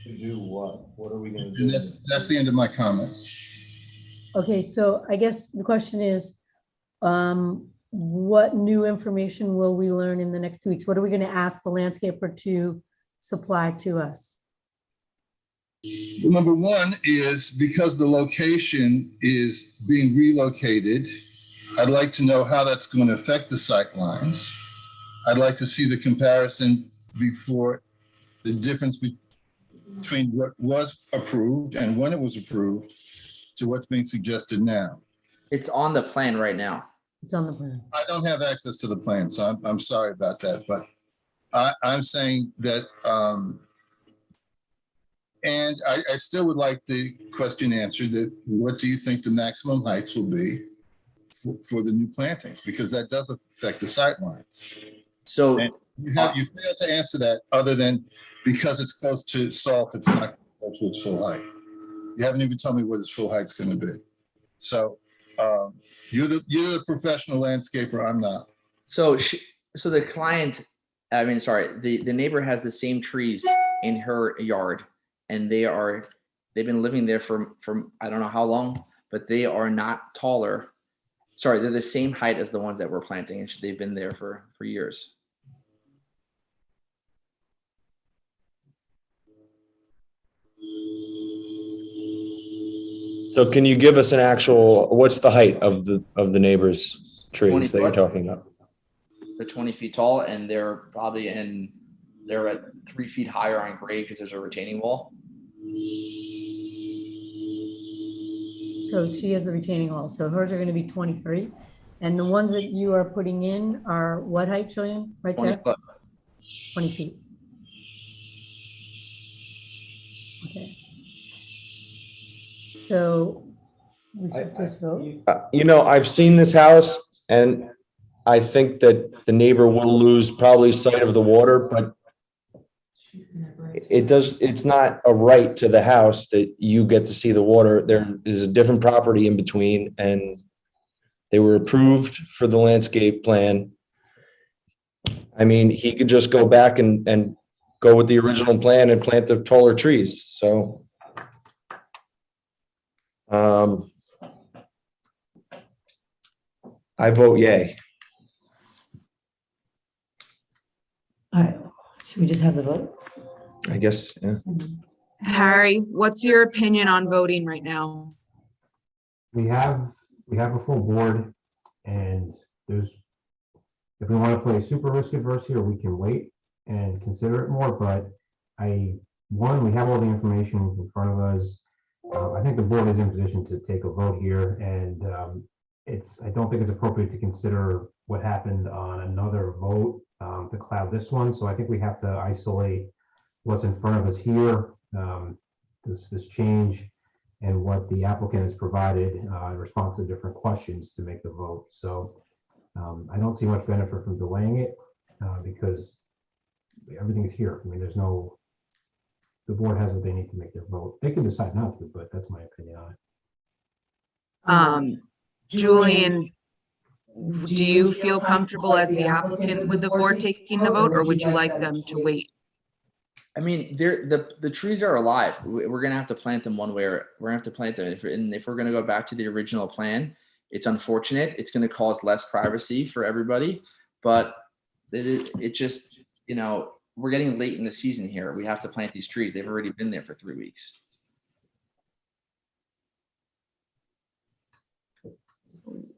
To do what? What are we gonna And that's the end of my comments. Okay, so I guess the question is, what new information will we learn in the next 2 weeks? What are we going to ask the landscaper to supply to us? Well, number one is because the location is being relocated, I'd like to know how that's going to affect the sight lines. I'd like to see the comparison before the difference between what was approved and when it was approved to what's being suggested now. It's on the plan right now. It's on the plan. I don't have access to the plan, so I'm sorry about that, but I'm saying that, and I still would like the question answered that what do you think the maximum heights will be for the new plantings? Because that does affect the sight lines. So you failed to answer that other than because it's close to salt, it's not close to its full height. You haven't even told me what its full height's going to be. So you're the professional landscaper. I'm not. So the client, the neighbor has the same trees in her yard, and they've been living there for I don't know how long, but they are not taller. Sorry, they're the same height as the ones that we're planting, and they've been there for years. So can you give us an actual, what's the height of the neighbor's trees that you're talking about? They're 20 feet tall, and they're they're at 3 feet higher on grade because there's a retaining wall. So she has the retaining wall. So hers are going to be 23. And the ones that you are putting in are what height, Julian? Right 20 there? foot. 20 feet. Okay. So we should just vote. I've seen this house and I think that the neighbor will lose probably sight of the water, but it's not a right to the house that you get to see the water. There is a different property in between, and they were approved for the landscape plan. I mean, he could just go back and go with the original plan and plant the taller trees. So I vote yay. All right. Should we just have the vote? I guess, yeah. Harry, what's your opinion on voting right now? We have a full board, and if we want to play super risk adverse here, we can wait and consider it more, but we have all the information in front of us. I think the board is in position to take a vote here, and I don't think it's appropriate to consider what happened on another vote to cloud this one. So I think we have to isolate what's in front of us here, this change, and what the applicant has provided in response to different questions to make the vote. So I don't see much benefit from delaying it because everything is here. I mean, the board has what they need to make their vote. They can decide not to, but that's my opinion on it. Julian, do you feel comfortable as the applicant with the board taking the vote, or would you like them to wait? I mean, the trees are alive. We're gonna have to plant them one way, or we're gonna have to plant them. If we're gonna go back to the original plan, it's unfortunate. It's gonna cause less privacy for everybody, but it just, we're getting late in the season here. We have to plant these trees. They've already been there for 3 weeks.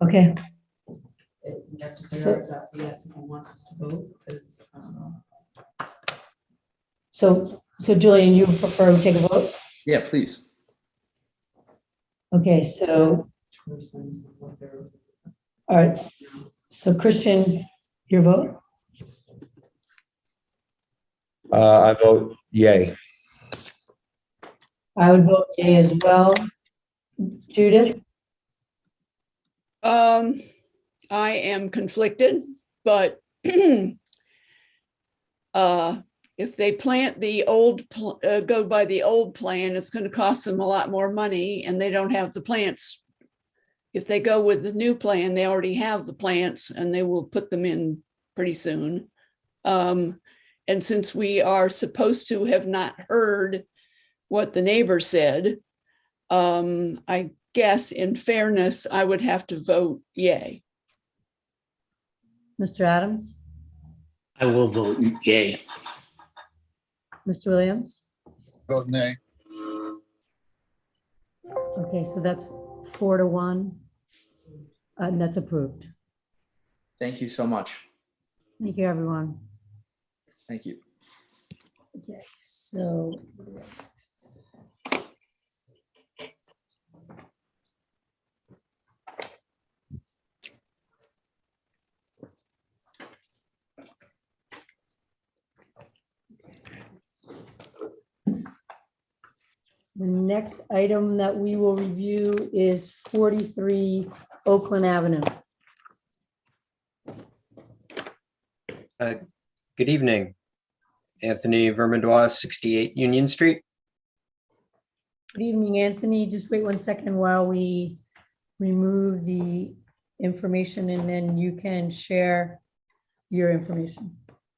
Okay. You have to figure out if that's a yes if he wants to vote, because I don't know. So Julian, you prefer we take a vote? Yeah, please. Okay, so, all right. So Christian, your vote? I vote yay. I would vote yay as well. Judith? I am conflicted, but if they plant the old, go by the old plan, it's going to cost them a lot more money, and they don't have the plants if they go with the new plan, they already have the plants and they will put them in pretty soon. And since we are supposed to have not heard what the neighbor said, I guess in fairness, I would have to vote yay. Mr. Adams, I will vote yay. Mr. Williams? Vote nay. Okay, so that's 4-1, and that's approved. Thank you so much. Thank you, everyone. Thank you. Okay, so. The next item that we will review is 43 Oakland Avenue. Good evening. Anthony Vermandois, 68 Union Street. Good evening, Anthony. Just wait 1 second while we remove the information and then you can share your information.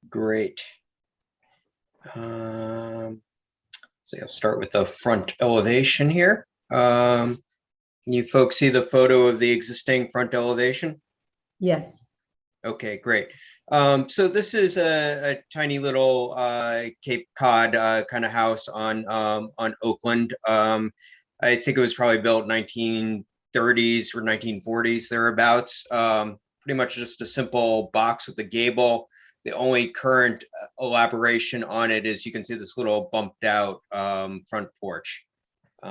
Great. So I'll start with the front elevation here. Can you folks see the photo of the existing front elevation? Yes. Okay, great. So this is a tiny little Cape Cod kind of house on Oakland. I think it was probably built 1930s or 1940s thereabouts. Pretty much just a simple box with a gable. The only current elaboration on it is you can see this little bumped out front porch. You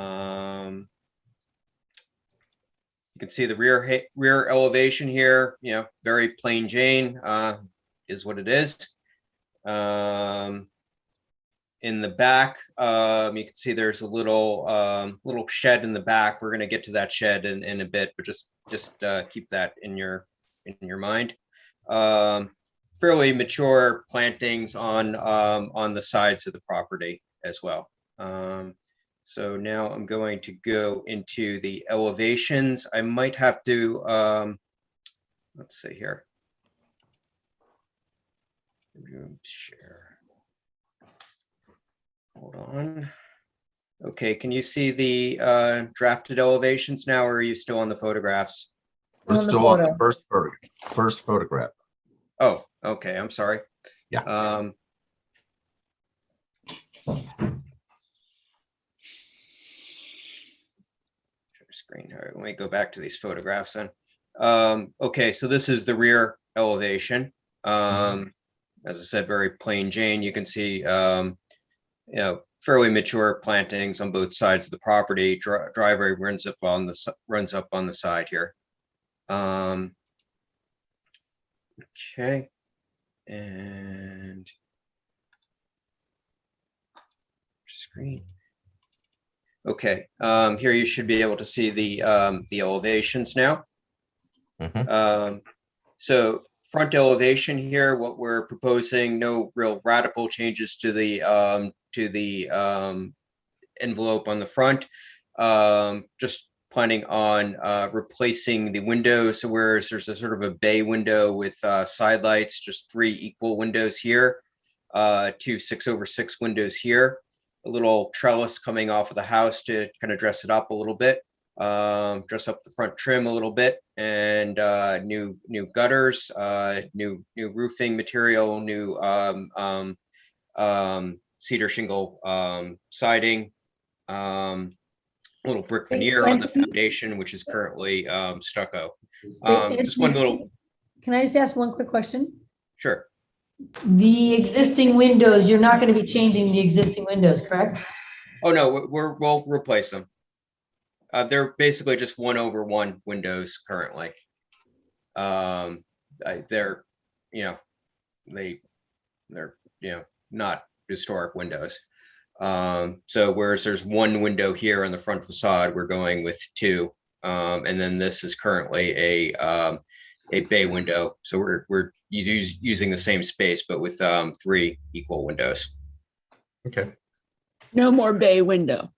can see the rear elevation here, you know, very plain Jane is what it is. In the back, you can see there's a little shed in the back. We're going to get to that shed in a bit, but just keep that in your mind. Fairly mature plantings on the sides of the property as well. So now I'm going to go into the elevations. I might have to, let's see here. Share. Hold on. Okay, can you see the drafted elevations now, or are you still on the photographs? We're still on the first photograph. Oh, okay, I'm sorry. Yeah. Screen. All right, let me go back to these photographs then. Okay, so this is the rear elevation. As I said, very plain Jane. You can see, you know, fairly mature plantings on both sides of the property. Driveway runs up on the side here. Okay, and screen. Okay, here you should be able to see the elevations now. So front elevation here, what we're proposing, no real radical changes to the envelope on the front. Just planning on replacing the windows. So whereas there's a sort of a bay window with side lights, just 3 equal windows here, 2 6/6 windows here. A little trellis coming off of the house to kind of dress it up a little bit, dress up the front trim a little bit, and new gutters, new roofing material, new cedar shingle siding, little brick veneer on the foundation, which is currently stucco. Just one little. Can I just ask one quick question? Sure. The existing windows, you're not going to be changing the existing windows, correct? Oh, no, we'll replace them. They're basically just 1/1 windows currently. They're, you know, they're, you know, not historic windows. So whereas there's 1 window here on the front facade, we're going with 2. And then this is currently a bay window. So we're using the same space, but with 3 equal windows. Okay. No more bay window.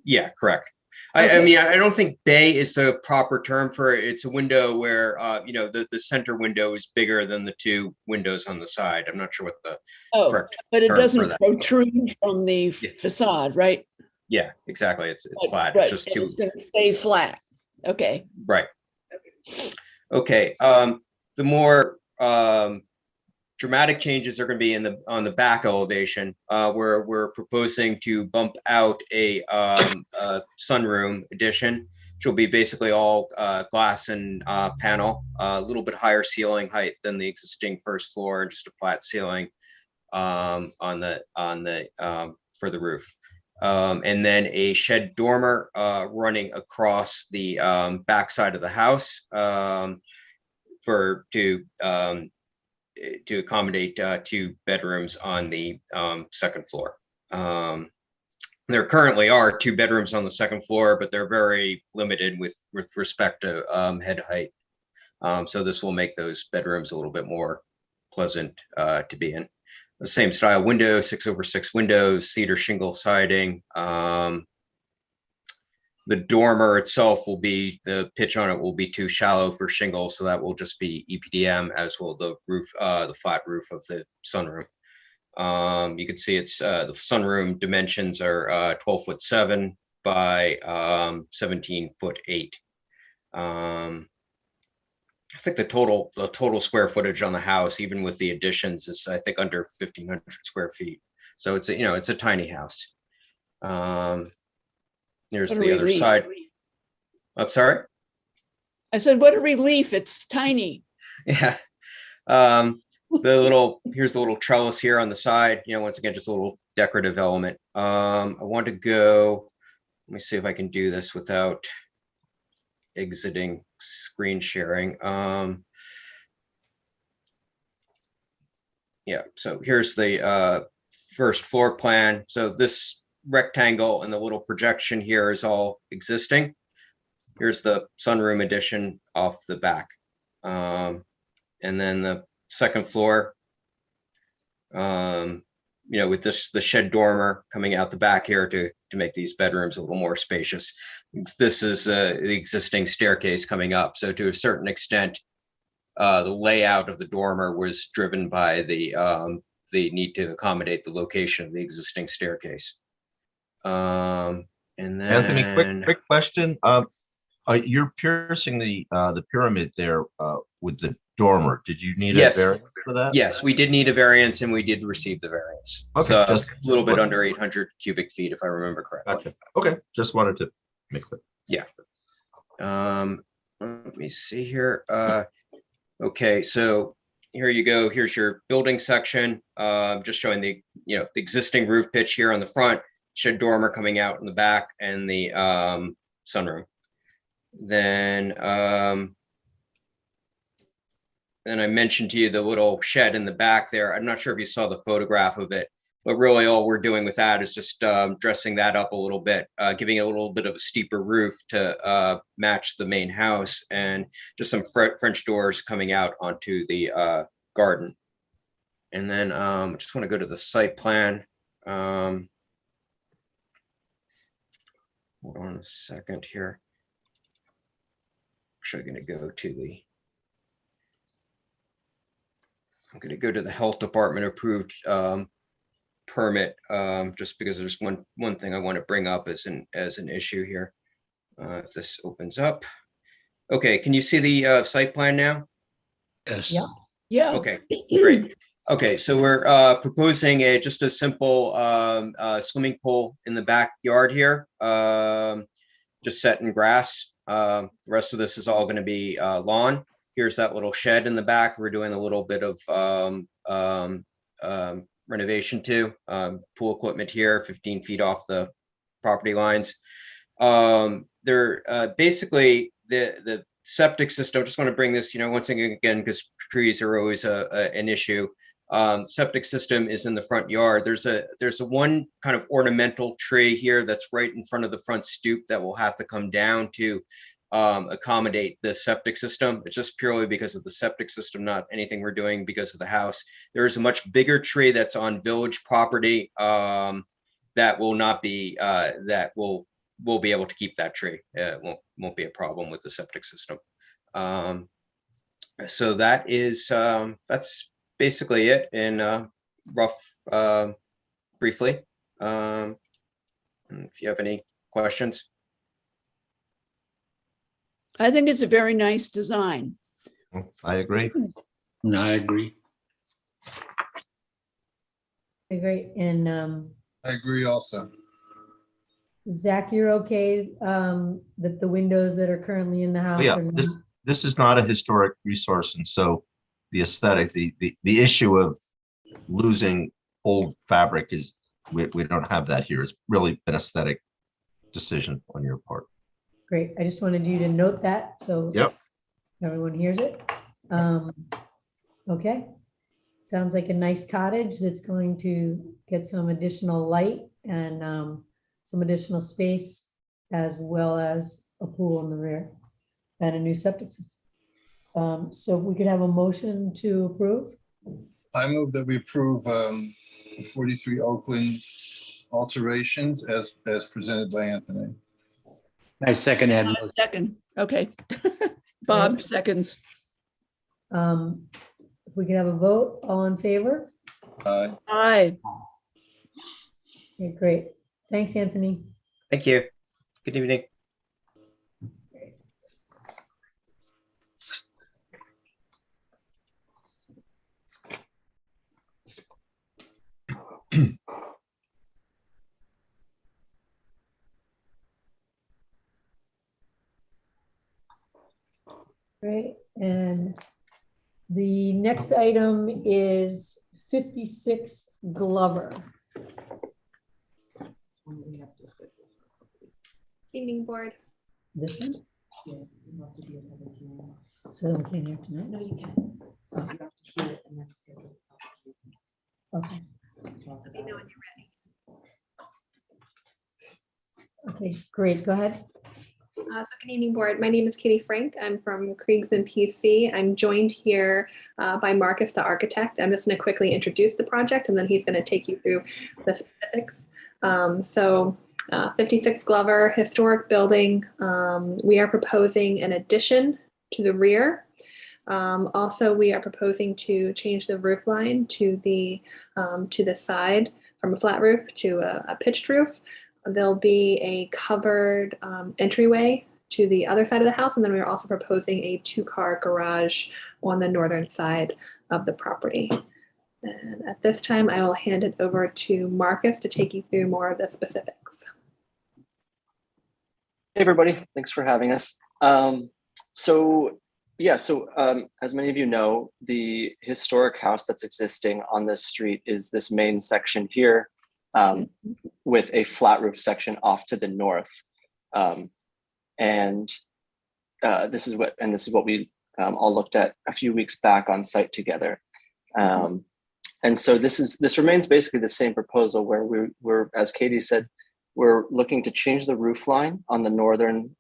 Yeah, correct. I mean, I don't think bay is the proper term for it. It's a window where, you know, the center window is bigger than the two windows on the side. I'm not sure what the Oh, correct but it term for doesn't that. protrude from the facade, right? Yeah, exactly. It's flat. Right, It's just and two. it's gonna stay flat. Okay. Right. Okay. The more dramatic changes are going to be on the back elevation, where we're proposing to bump out a sunroom addition, which will be basically all glass and panel, a little bit higher ceiling height than the existing first floor, just a flat ceiling on the for the roof. And then a shed dormer running across the back side of the house to accommodate 2 bedrooms on the second floor. There currently are 2 bedrooms on the second floor, but they're very limited with respect to head height. So this will make those bedrooms a little bit more pleasant to be in. The same style window, 6/6 windows, cedar shingle siding. The dormer itself will be, the pitch on it will be too shallow for shingle, so that will just be EPDM, as will the roof, the flat roof of the sunroom. You can see it's the sunroom dimensions are 12'7" by 17'8". I think the total square footage on the house, even with the additions, is I think under 1,500 square feet. So it's a, you know, it's a tiny house. Here's What a the other relief. side. I'm sorry. I said, what a relief. It's tiny. Yeah. Here's the little trellis here on the side. You know, once again, just a little decorative element. I want to go, let me see if I can do this without exiting screen sharing. Yeah, so here's the first floor plan. So this rectangle and the little projection here is all existing. Here's the sunroom addition off the back. And then the second floor, you know, with the shed dormer coming out the back here to make these bedrooms a little more spacious. This is the existing staircase coming up. So to a certain extent, the layout of the dormer was driven by the need to accommodate the location of the existing staircase. And then Anthony, quick question. You're piercing the pyramid there with the dormer. Did you need a variance for that? Yes, we did need a variance, and we did receive the variance. Okay, so just a little bit under 800 cubic feet, if I remember correctly. Gotcha. Okay, just wanted to make clear. Yeah. Let me see here. Okay, so here you go. Here's your building section. Just showing the existing roof pitch here on the front, shed dormer coming out in the back, and the sunroom. Then I mentioned to you the little shed in the back there. I'm not sure if you saw the photograph of it, but really all we're doing with that is just dressing that up a little bit, giving it a little bit of a steeper roof to match the main house, and just some French doors coming out onto the garden. And then I just want to go to the site plan. Hold on a second here. Actually, I'm going to go to the health department approved permit, just because there's one thing I want to bring up as an issue here. If this opens up. Okay, can you see the site plan now? Yes. Yeah. Yeah. Okay, great. Okay, so we're proposing just a simple swimming pool in the backyard here, just set in grass. The rest of this is all going to be lawn. Here's that little shed in the back. We're doing a little bit of renovation to pool equipment here, 15 feet off the property lines. They're basically the septic system. I just want to bring this, once again, because trees are always an issue. Septic system is in the front yard. There's a one kind of ornamental tree here that's right in front of the front stoop that will have to come down to accommodate the septic system. It's just purely because of the septic system, not anything we're doing because of the house. There is a much bigger tree that's on village property that will not be, that will we'll be able to keep that tree. It won't be a problem with the septic system. So that is, that's basically it in rough, briefly. If you have any questions. I think it's a very nice design. I agree. No, I agree. Great. And I agree also. Zach, you're okay that the windows that are currently in the house Yeah, are not? this is not a historic resource, and so the aesthetic, the issue of losing old fabric is we don't have that here. It's really an aesthetic decision on your part. Great. I just wanted you to note that so Yep. everyone hears it. Okay. Sounds like a nice cottage that's going to get some additional light and some additional space, as well as a pool in the rear and a new septic system. So if we could have a motion to approve. I move that we approve 43 Oakland alterations as presented by Anthony. I second that. A second, okay. Bob seconds. If we could have a vote, all in favor? Aye. Okay, great. Thanks, Anthony. Thank you. Good evening. Great, and the next item is 56 Glover. Evening board. This one? So we can't hear tonight? No, you can. You have to hear it and that's scheduled. Okay. Let me know when you're ready. Okay, great, go ahead. So good evening board. My name is Katie Frank. I'm from Kriegsman PC. I'm joined here by Marcus, the architect. I'm just going to quickly introduce the project and then he's going to take you through the specifics. 56 Glover, historic building. We are proposing an addition to the rear. Also, we are proposing to change the roof line to the side from a flat roof to a pitched roof. There'll be a covered entryway to the other side of the house. And then we're also proposing a 2-car garage on the northern side of the property. And at this time, I will hand it over to Marcus to take you through more of the specifics. Hey, everybody. Thanks for having us. As many of you know, the historic house that's existing on this street is this main section here. With a flat roof section off to the north, this is what we all looked at a few weeks back on site together, and so this remains basically the same proposal where we're as Katie said, we're looking to change the roof line on the northern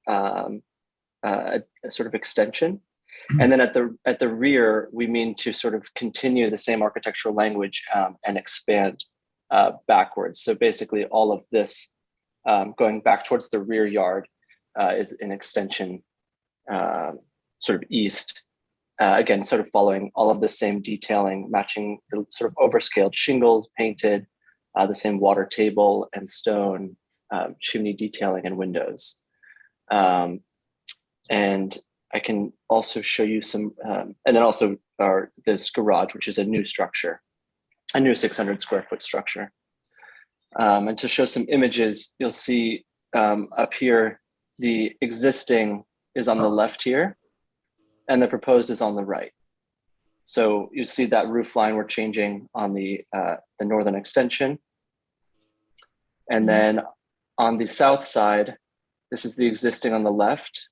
sort of extension, and then at the rear we mean to sort of continue the same architectural language and expand backwards. So basically all of this going back towards the rear yard is an extension sort of east. Again, sort of following all of the same detailing, matching the sort of overscaled shingles painted, the same water table and stone, chimney detailing and windows. And I can also show you some, and then also this garage, which is a new structure. A new 600 square foot structure. And to show some images, you'll see up here, the existing is on the left here, and the proposed is on the right. So you see that roof line we're changing on the northern extension. And then on the south side, this is the existing on the left.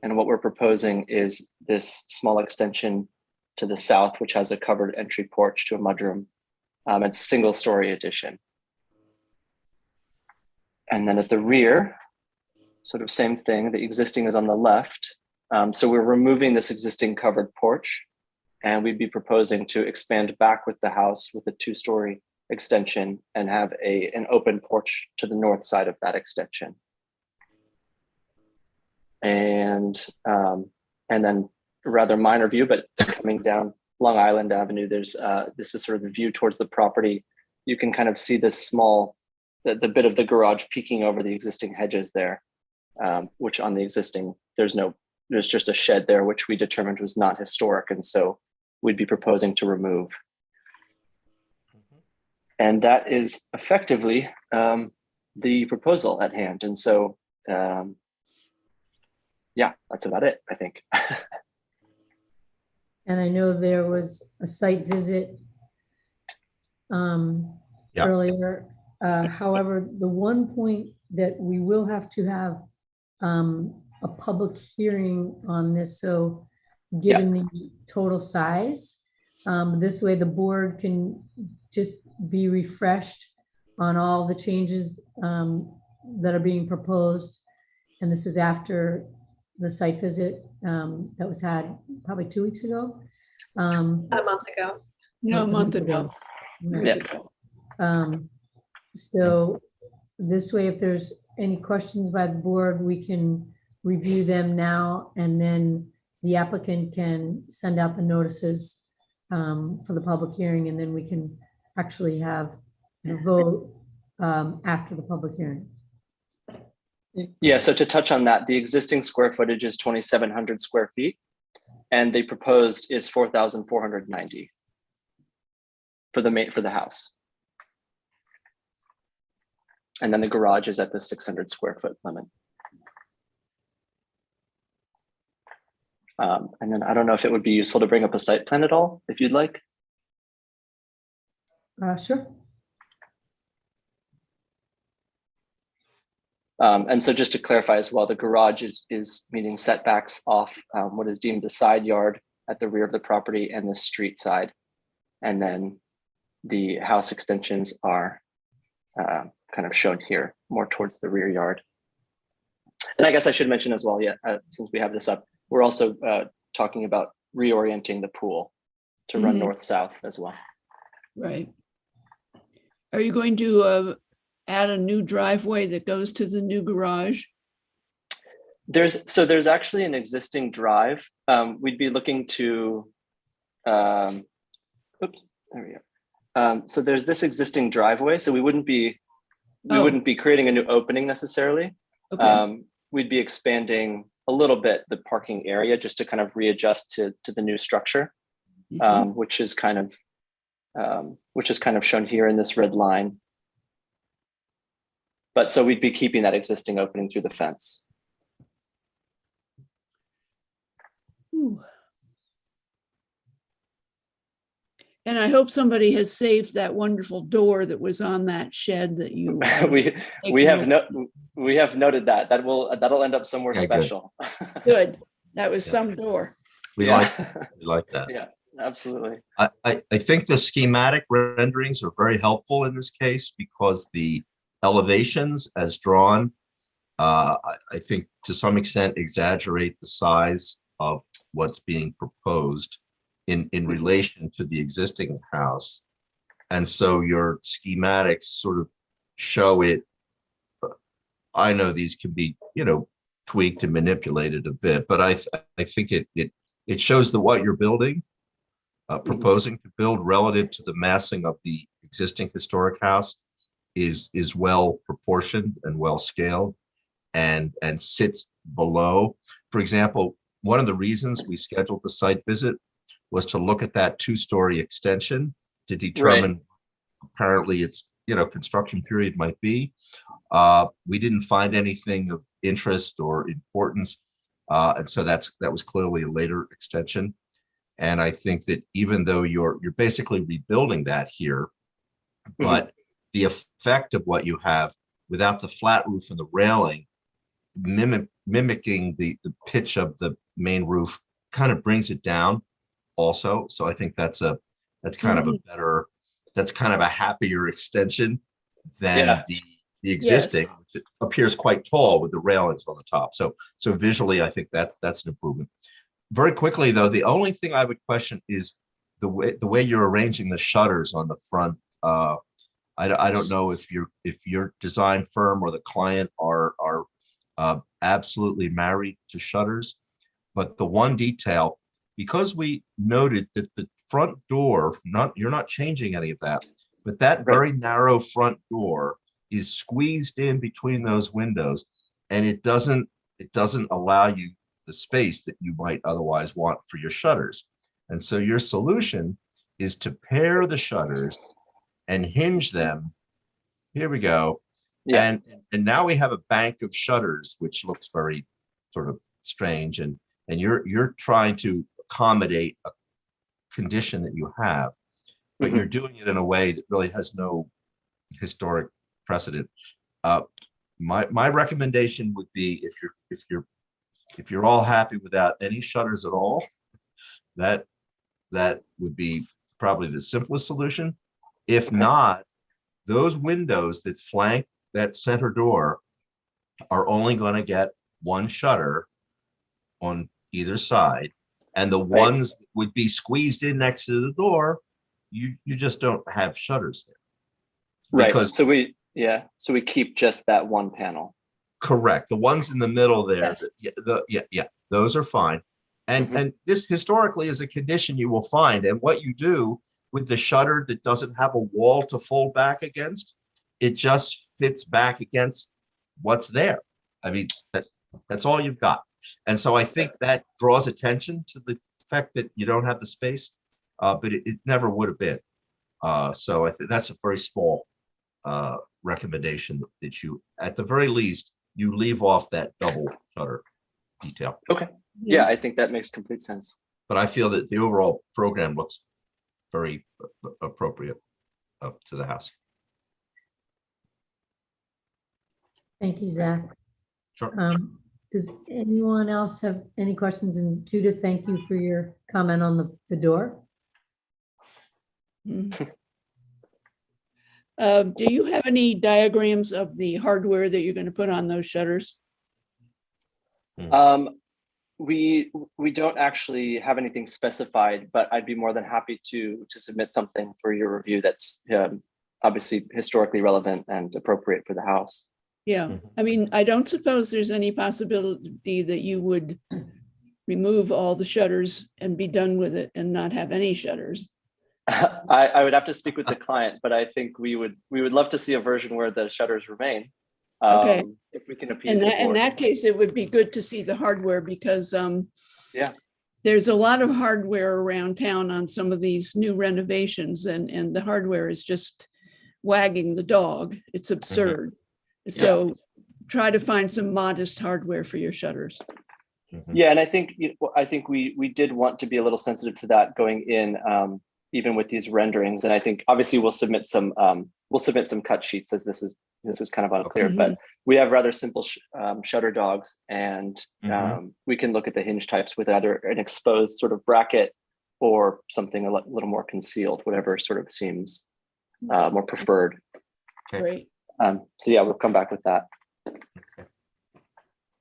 And what we're proposing is this small extension to the south, which has a covered entry porch to a mudroom. It's a single story addition. And then at the rear, sort of same thing, the existing is on the left. So we're removing this existing covered porch and we'd be proposing to expand back with the house with a 2-story extension and have an open porch to the north side of that extension. And then a rather minor view, but coming down Long Island Avenue, there's this is sort of the view towards the property. You can kind of see this small, the bit of the garage peeking over the existing hedges there, which on the existing, there's just a shed there, which we determined was not historic. And so we'd be proposing to remove. And that is effectively the proposal at hand. And so, yeah, that's about it, I think. And I know there was a site visit earlier. However, the one point that we will have to have a public hearing on this. So given the total size, this way the board can just be refreshed on all the changes that are being proposed. And this is after the site visit that was had probably 2 weeks ago. About a month ago. No, a month ago. Right. So this way, if there's any questions by the board, we can review them now, and then the applicant can send out the notices for the public hearing, and then we can actually have the vote after the public hearing. Yeah, so to touch on that, the existing square footage is 2,700 square feet, and the proposed is 4,490 for the house. And then the garage is at the 600 square foot limit. And then I don't know if it would be useful to bring up a site plan at all, if you'd like. Sure. And so just to clarify as well, the garage is meeting setbacks off what is deemed the side yard at the rear of the property and the street side. And then the house extensions are kind of shown here more towards the rear yard. And I guess I should mention as well, since we have this up, we're also talking about reorienting the pool to run north-south as well. Right. Are you going to add a new driveway that goes to the new garage? There's actually an existing drive. We'd be looking to, oops, there we go. So there's this existing driveway. So we wouldn't be creating a new opening necessarily. Okay. We'd be expanding a little bit the parking area just to kind of readjust to the new structure, which is kind of shown here in this red line. But so we'd be keeping that existing opening through the fence. Ooh. And I hope somebody has saved that wonderful door that was on that shed that you. we have noted that that'll end up somewhere special. Good. That was some door. We like that. Yeah, absolutely. I think the schematic renderings are very helpful in this case because the elevations as drawn, I think to some extent exaggerate the size of what's being proposed in relation to the existing house. And so your schematics sort of show it. I know these can be, tweaked and manipulated a bit, but I think it shows that what you're building, proposing to build relative to the massing of the existing historic house is well proportioned and well scaled and sits below. For example, one of the reasons we scheduled the site visit was to look at that two-story extension to determine apparently its construction period might be. We didn't find anything of interest or importance, and so that was clearly a later extension. And I think that even though you're basically rebuilding that here, but the effect of what you have without the flat roof and the railing mimicking the pitch of the main roof kind of brings it down also. So I think that's kind of a better, that's kind of a happier extension than the existing, which appears quite tall with the railings on the top. So visually, I think that's an improvement. Very quickly though, the only thing I would question is the way you're arranging the shutters on the front. I don't know if your design firm or the client are absolutely married to shutters. But the one detail, because we noted that the front door, you're not changing any of that, but that very narrow front door is squeezed in between those windows, and it doesn't allow you the space that you might otherwise want for your shutters. And so your solution is to pair the shutters and hinge them. Here we go. Yeah. And now we have a bank of shutters, which looks very sort of strange. And you're trying to accommodate a condition that you have, but you're doing it in a way that really has no historic precedent. My recommendation would be, if you're all happy without any shutters at all, that would be probably the simplest solution. If not, those windows that flank that center door are only going to get one shutter on either side, and the ones that would be squeezed in next to the door, you just don't have shutters there. Because so we keep just that one panel. Correct. The ones in the middle there, those are fine. And this historically is a condition you will find. And what you do with the shutter that doesn't have a wall to fold back against, it just fits back against what's there. I mean, that's all you've got. And so I think that draws attention to the fact that you don't have the space, but it never would have been. So I think that's a very small recommendation that you, at the very least, you leave off that double shutter detail. Okay. Yeah, I think that makes complete sense. But I feel that the overall program looks very appropriate to the house. Thank you, Zach. Sure. Does anyone else have any questions? And Judith, thank you for your comment on the door. Do you have any diagrams of the hardware that you're going to put on those shutters? We don't actually have anything specified, but I'd be more than happy to submit something for your review that's obviously historically relevant and appropriate for the house. Yeah, I mean, I don't suppose there's any possibility that you would remove all the shutters and be done with it and not have any shutters. I would have to speak with the client, but I think we would love to see a version where the shutters remain. Okay. If we can appease in that case, it would be good to see the hardware because there's a lot of hardware around town on some of these new renovations, and the hardware is just wagging the dog. It's absurd. So try to find some modest hardware for your shutters. Yeah, and I think we did want to be a little sensitive to that going in, even with these renderings. And I think obviously we'll submit some cut sheets, as this is kind of unclear, but we have rather simple shutter dogs, and we can look at the hinge types with either an exposed sort of bracket or something a little more concealed, whatever sort of seems more preferred. Great. So yeah, we'll come back with that.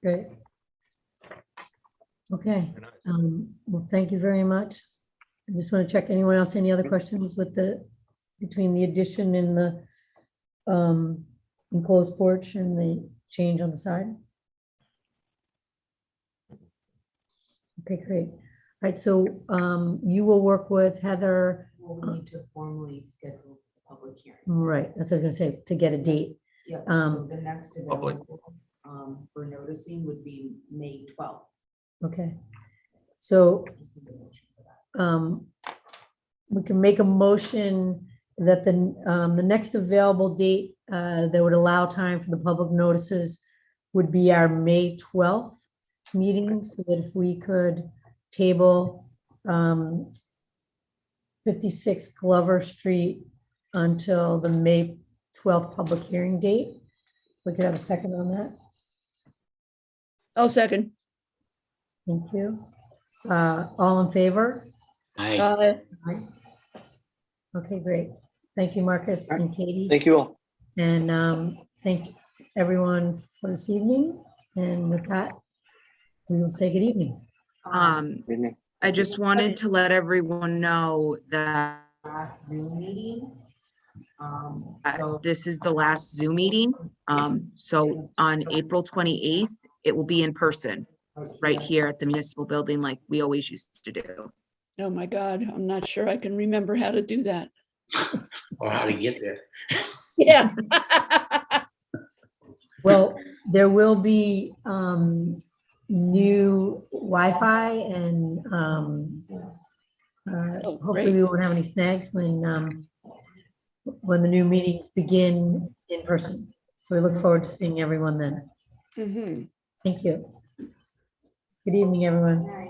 Great. Okay. Well, thank you very much. I just want to check, anyone else, any other questions with between the addition and the enclosed porch and the change on the side? Okay, great. All right, so you will work with Heather. We'll need to formally schedule the public hearing. Right, that's what I was gonna say, to get a date. Yeah, so the next available for noticing would be May 12th. Okay, so we can make a motion that the next available date that would allow time for the public notices would be our May 12th meeting, so that if we could table 56 Glover Street until the May 12th public hearing date. We could have a second on that. I'll second. Thank you. All in favor? Aye. Aye. Okay, great. Thank you, Marcus and Katie. Thank you all. And thank everyone for this evening. And with that, we will say good evening. I just wanted to let everyone know that Last Zoom meeting. this is the last Zoom meeting. So on April 28th it will be in person right here at the municipal building like we always used to do. Oh, my God, I'm not sure I can remember how to do that. Or how to get there. Yeah. Well, there will be new Wi-Fi and hopefully we won't have any snags when the new meetings begin in person. So we look forward to seeing everyone then. Mm-hmm. Thank you. Good evening, everyone.